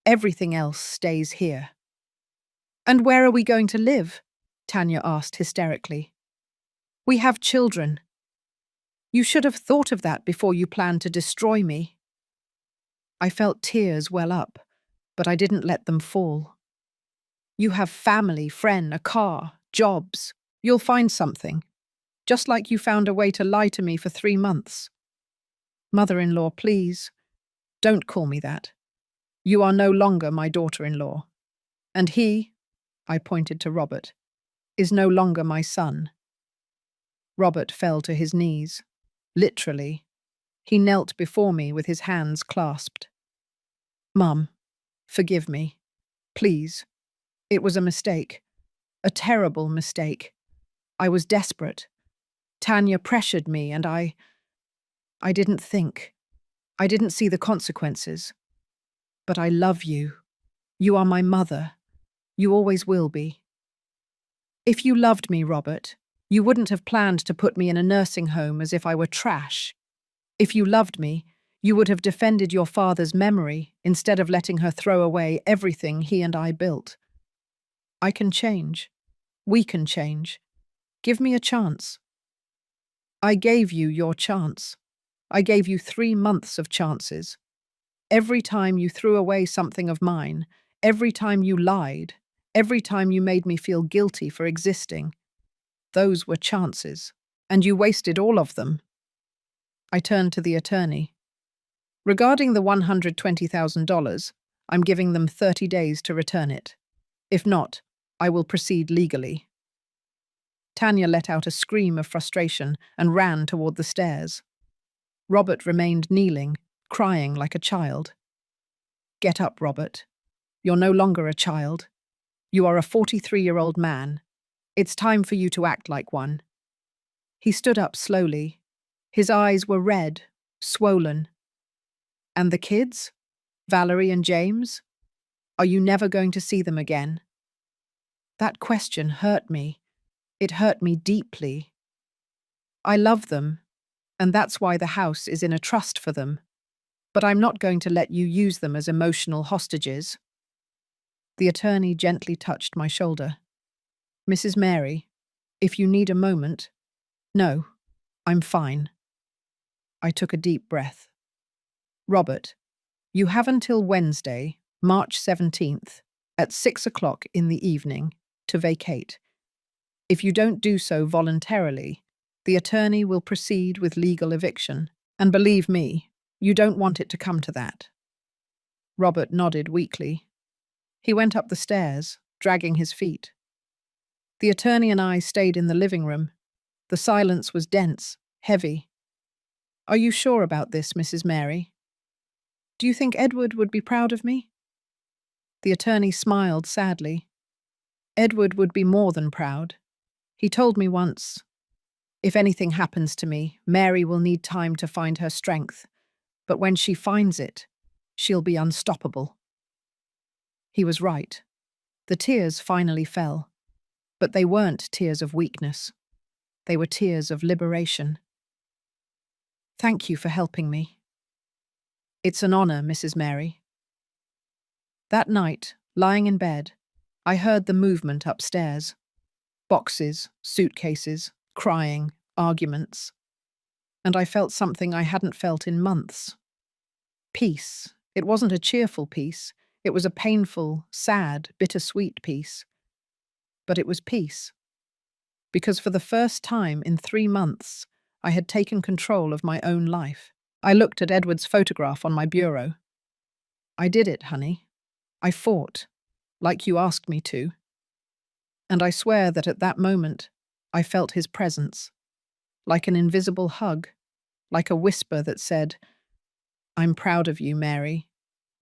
Everything else stays here. And where are we going to live? Tanya asked hysterically. We have children. You should have thought of that before you planned to destroy me. I felt tears well up, but I didn't let them fall. You have family, friend, a car, jobs. You'll find something. Just like you found a way to lie to me for 3 months. Mother-in-law, please, don't call me that. You are no longer my daughter-in-law. And he, I pointed to Robert, is no longer my son. Robert fell to his knees. Literally. He knelt before me with his hands clasped. Mum, forgive me. Please. It was a mistake. A terrible mistake. I was desperate. Tanya pressured me and I didn't think. I didn't see the consequences. But I love you. You are my mother. You always will be. If you loved me, Robert, you wouldn't have planned to put me in a nursing home as if I were trash. If you loved me, you would have defended your father's memory instead of letting her throw away everything he and I built. I can change. We can change. Give me a chance. I gave you your chance. I gave you 3 months of chances. Every time you threw away something of mine, every time you lied, every time you made me feel guilty for existing, those were chances, and you wasted all of them. I turned to the attorney. Regarding the $120,000, I'm giving them 30 days to return it. If not, I will proceed legally. Tanya let out a scream of frustration and ran toward the stairs. Robert remained kneeling, crying like a child. Get up, Robert. You're no longer a child. You are a 43-year-old man. It's time for you to act like one. He stood up slowly. His eyes were red, swollen. And the kids? Valerie and James? Are you never going to see them again? That question hurt me. It hurt me deeply. I love them, and that's why the house is in a trust for them. But I'm not going to let you use them as emotional hostages. The attorney gently touched my shoulder. Mrs. Mary, if you need a moment. No, I'm fine. I took a deep breath. Robert, you have until Wednesday, March 17th, at 6 o'clock in the evening, to vacate. If you don't do so voluntarily, the attorney will proceed with legal eviction. And believe me, you don't want it to come to that. Robert nodded weakly. He went up the stairs, dragging his feet. The attorney and I stayed in the living room. The silence was dense, heavy. Are you sure about this, Mrs. Mary? Do you think Edward would be proud of me? The attorney smiled sadly. Edward would be more than proud. He told me once, if anything happens to me, Mary will need time to find her strength, but when she finds it, she'll be unstoppable. He was right. The tears finally fell, but they weren't tears of weakness. They were tears of liberation. Thank you for helping me. It's an honor, Mrs. Mary. That night, lying in bed, I heard the movement upstairs. Boxes, suitcases, crying, arguments. And I felt something I hadn't felt in months. Peace. It wasn't a cheerful peace. It was a painful, sad, bittersweet peace. But it was peace. Because for the first time in 3 months, I had taken control of my own life. I looked at Edward's photograph on my bureau. I did it, honey. I fought, like you asked me to. And I swear that at that moment, I felt his presence, like an invisible hug, like a whisper that said, I'm proud of you, Mary.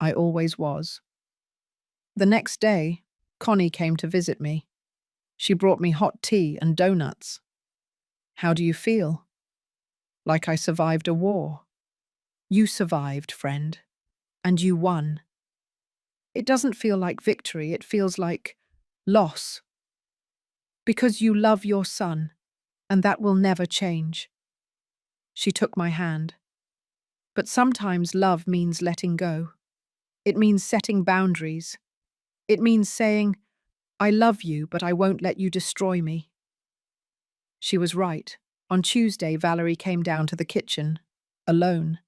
I always was. The next day, Connie came to visit me. She brought me hot tea and donuts. How do you feel? Like I survived a war. You survived, friend, and you won. It doesn't feel like victory, it feels like loss. Because you love your son, and that will never change. She took my hand. But sometimes love means letting go. It means setting boundaries. It means saying, I love you, but I won't let you destroy me. She was right. On Tuesday, Valerie came down to the kitchen, alone.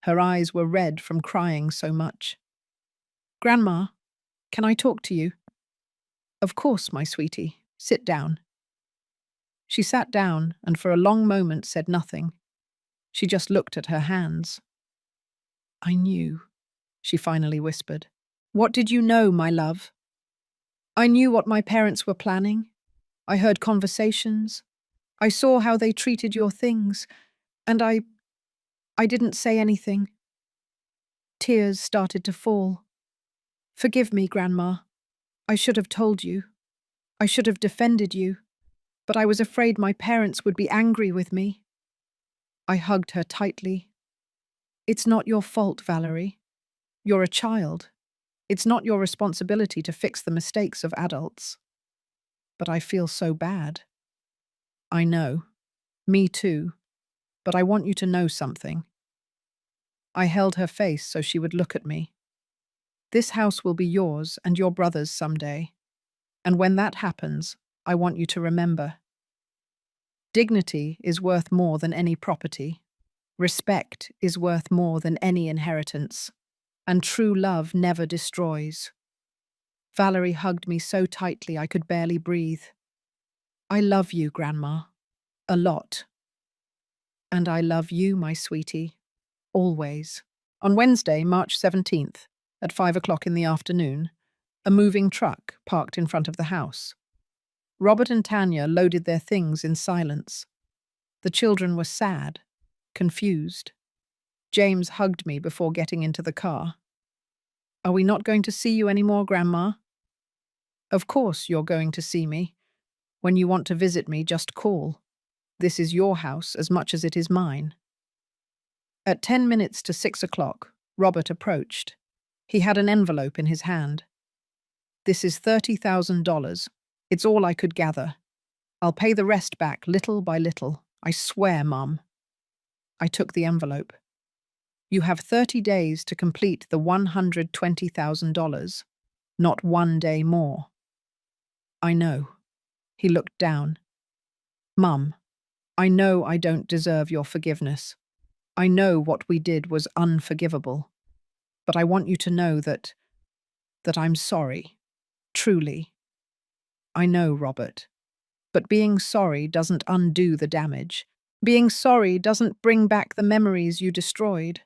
Her eyes were red from crying so much. Grandma, can I talk to you? Of course, my sweetie. Sit down. She sat down and for a long moment said nothing. She just looked at her hands. I knew, she finally whispered. What did you know, my love? I knew what my parents were planning. I heard conversations. I saw how they treated your things, and I didn't say anything. Tears started to fall. Forgive me, Grandma. I should have told you. I should have defended you, but I was afraid my parents would be angry with me. I hugged her tightly. It's not your fault, Valerie. You're a child. It's not your responsibility to fix the mistakes of adults. But I feel so bad. I know. Me too. But I want you to know something. I held her face so she would look at me. This house will be yours and your brother's someday. And when that happens, I want you to remember. Dignity is worth more than any property. Respect is worth more than any inheritance. And true love never destroys. Valerie hugged me so tightly I could barely breathe. I love you, Grandma. A lot. And I love you, my sweetie. Always. On Wednesday, March 17th, at 5 o'clock in the afternoon, a moving truck parked in front of the house. Robert and Tanya loaded their things in silence. The children were sad, confused. James hugged me before getting into the car. "Are we not going to see you anymore, Grandma?" "Of course you're going to see me. When you want to visit me, just call. This is your house as much as it is mine." At 10 minutes to 6 o'clock, Robert approached. He had an envelope in his hand. "This is $30,000. It's all I could gather. I'll pay the rest back little by little. I swear, Mum." I took the envelope. "You have 30 days to complete the $120,000, not 1 day more." "I know." He looked down. "Mum, I know I don't deserve your forgiveness. I know what we did was unforgivable. But I want you to know that I'm sorry. Truly." "I know, Robert. But being sorry doesn't undo the damage. Being sorry doesn't bring back the memories you destroyed.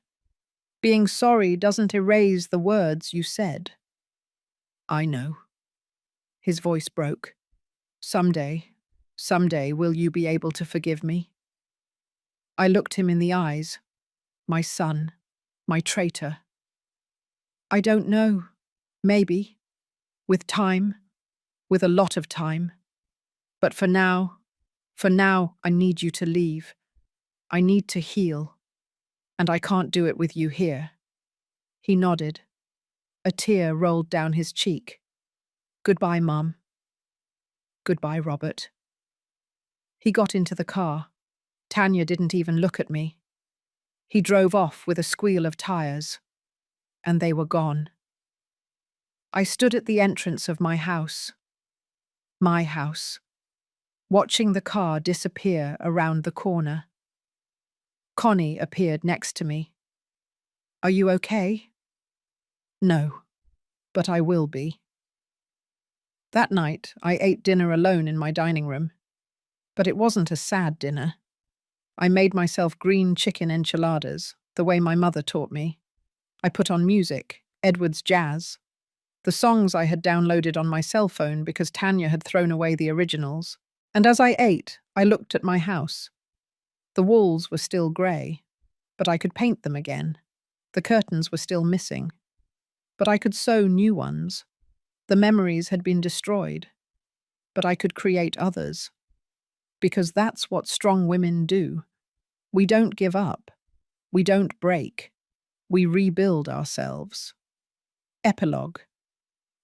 Being sorry doesn't erase the words you said." "I know." His voice broke. Someday will you be able to forgive me?" I looked him in the eyes. My son, my traitor. "I don't know. Maybe. With time. With a lot of time. But for now, I need you to leave. I need to heal. And I can't do it with you here." He nodded. A tear rolled down his cheek. "Goodbye, Mum." "Goodbye, Robert." He got into the car. Tanya didn't even look at me. He drove off with a squeal of tires. And they were gone. I stood at the entrance of my house, watching the car disappear around the corner. Connie appeared next to me. "Are you okay?" "No, but I will be." That night, I ate dinner alone in my dining room. But it wasn't a sad dinner. I made myself green chicken enchiladas, the way my mother taught me. I put on music, Edward's jazz. The songs I had downloaded on my cell phone because Tanya had thrown away the originals. And as I ate, I looked at my house. The walls were still grey, but I could paint them again. The curtains were still missing, but I could sew new ones. The memories had been destroyed, but I could create others. Because that's what strong women do. We don't give up. We don't break. We rebuild ourselves. Epilogue.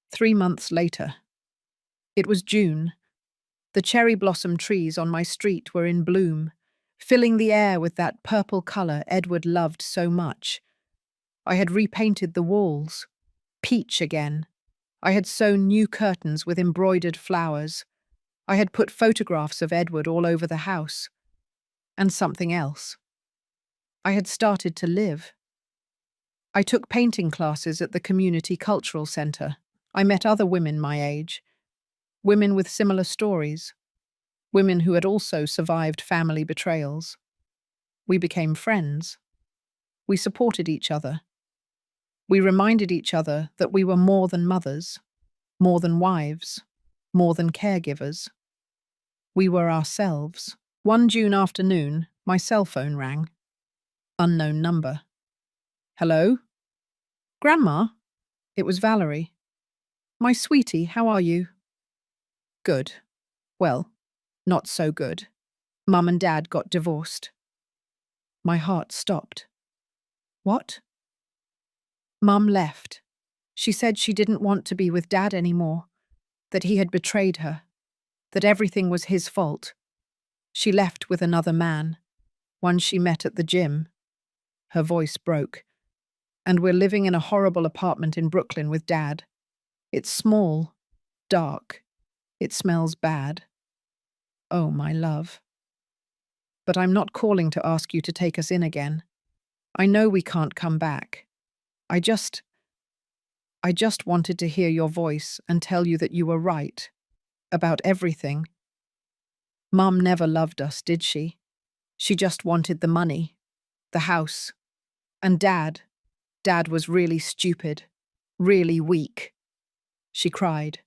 3 months later. It was June. The cherry blossom trees on my street were in bloom, filling the air with that purple colour Edward loved so much. I had repainted the walls. Peach again. I had sewn new curtains with embroidered flowers. I had put photographs of Edward all over the house. And something else. I had started to live. I took painting classes at the Community Cultural Centre. I met other women my age. Women with similar stories. Women who had also survived family betrayals. We became friends. We supported each other. We reminded each other that we were more than mothers, more than wives, more than caregivers. We were ourselves. One June afternoon, my cell phone rang. Unknown number. "Hello? Grandma?" It was Valerie. "My sweetie, how are you?" "Good. Well, not so good. Mum and Dad got divorced." My heart stopped. "What?" "Mum left. She said she didn't want to be with Dad anymore, that he had betrayed her, that everything was his fault. She left with another man, one she met at the gym." Her voice broke. "And we're living in a horrible apartment in Brooklyn with Dad. It's small, dark. It smells bad. Oh, my love. But I'm not calling to ask you to take us in again. I know we can't come back. I just wanted to hear your voice and tell you that you were right. About everything. Mum never loved us, did she? She just wanted the money, the house. And Dad was really stupid, really weak." She cried.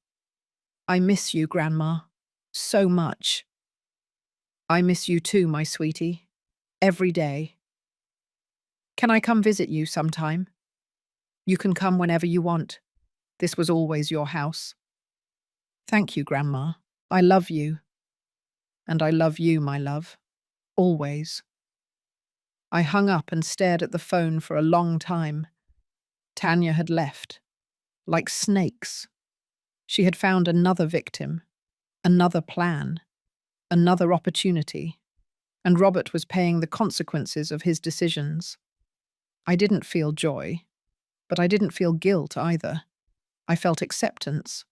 "I miss you, Grandma. so much. I miss you too, my sweetie. Every day. Can I come visit you sometime? You can come whenever you want. This was always your house. Thank you, Grandma. I love you. And I love you, my love. Always. I hung up and stared at the phone for a long time. Tanya had left. Like snakes. She had found another victim, another plan, another opportunity, and Robert was paying the consequences of his decisions. I didn't feel joy, but I didn't feel guilt either. I felt acceptance.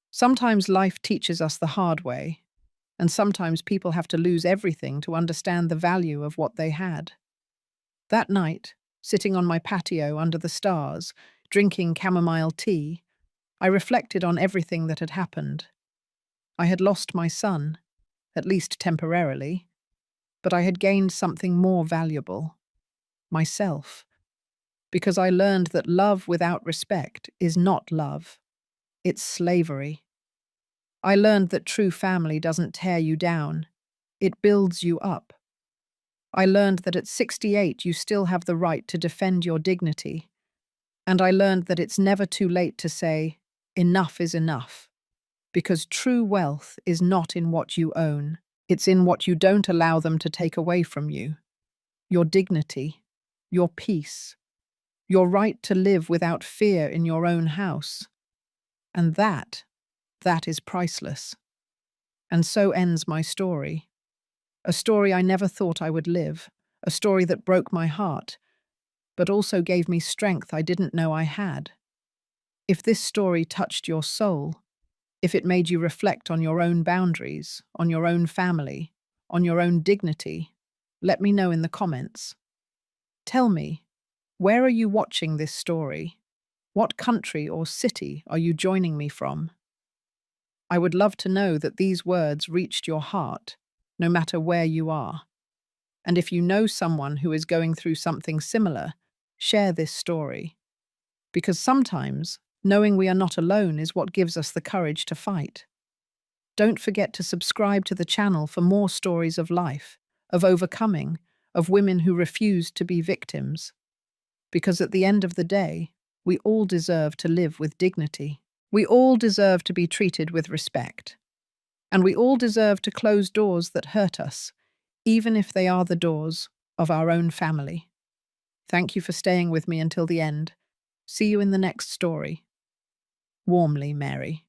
Sometimes life teaches us the hard way, and sometimes people have to lose everything to understand the value of what they had. That night, sitting on my patio under the stars, drinking chamomile tea, I reflected on everything that had happened. I had lost my son, at least temporarily, but I had gained something more valuable, myself, because I learned that love without respect is not love, it's slavery. I learned that true family doesn't tear you down, it builds you up. I learned that at 68 you still have the right to defend your dignity, and I learned that it's never too late to say, enough is enough. Because true wealth is not in what you own, it's in what you don't allow them to take away from you. Your dignity, your peace, your right to live without fear in your own house. And that is priceless. And so ends my story. A story I never thought I would live, a story that broke my heart, but also gave me strength I didn't know I had. If this story touched your soul, if it made you reflect on your own boundaries, on your own family, on your own dignity, let me know in the comments. Tell me, where are you watching this story? What country or city are you joining me from? I would love to know that these words reached your heart, no matter where you are. And if you know someone who is going through something similar, share this story. Because sometimes, knowing we are not alone is what gives us the courage to fight. Don't forget to subscribe to the channel for more stories of life, of overcoming, of women who refused to be victims. Because at the end of the day, we all deserve to live with dignity. We all deserve to be treated with respect. And we all deserve to close doors that hurt us, even if they are the doors of our own family. Thank you for staying with me until the end. See you in the next story. Warmly, Mary.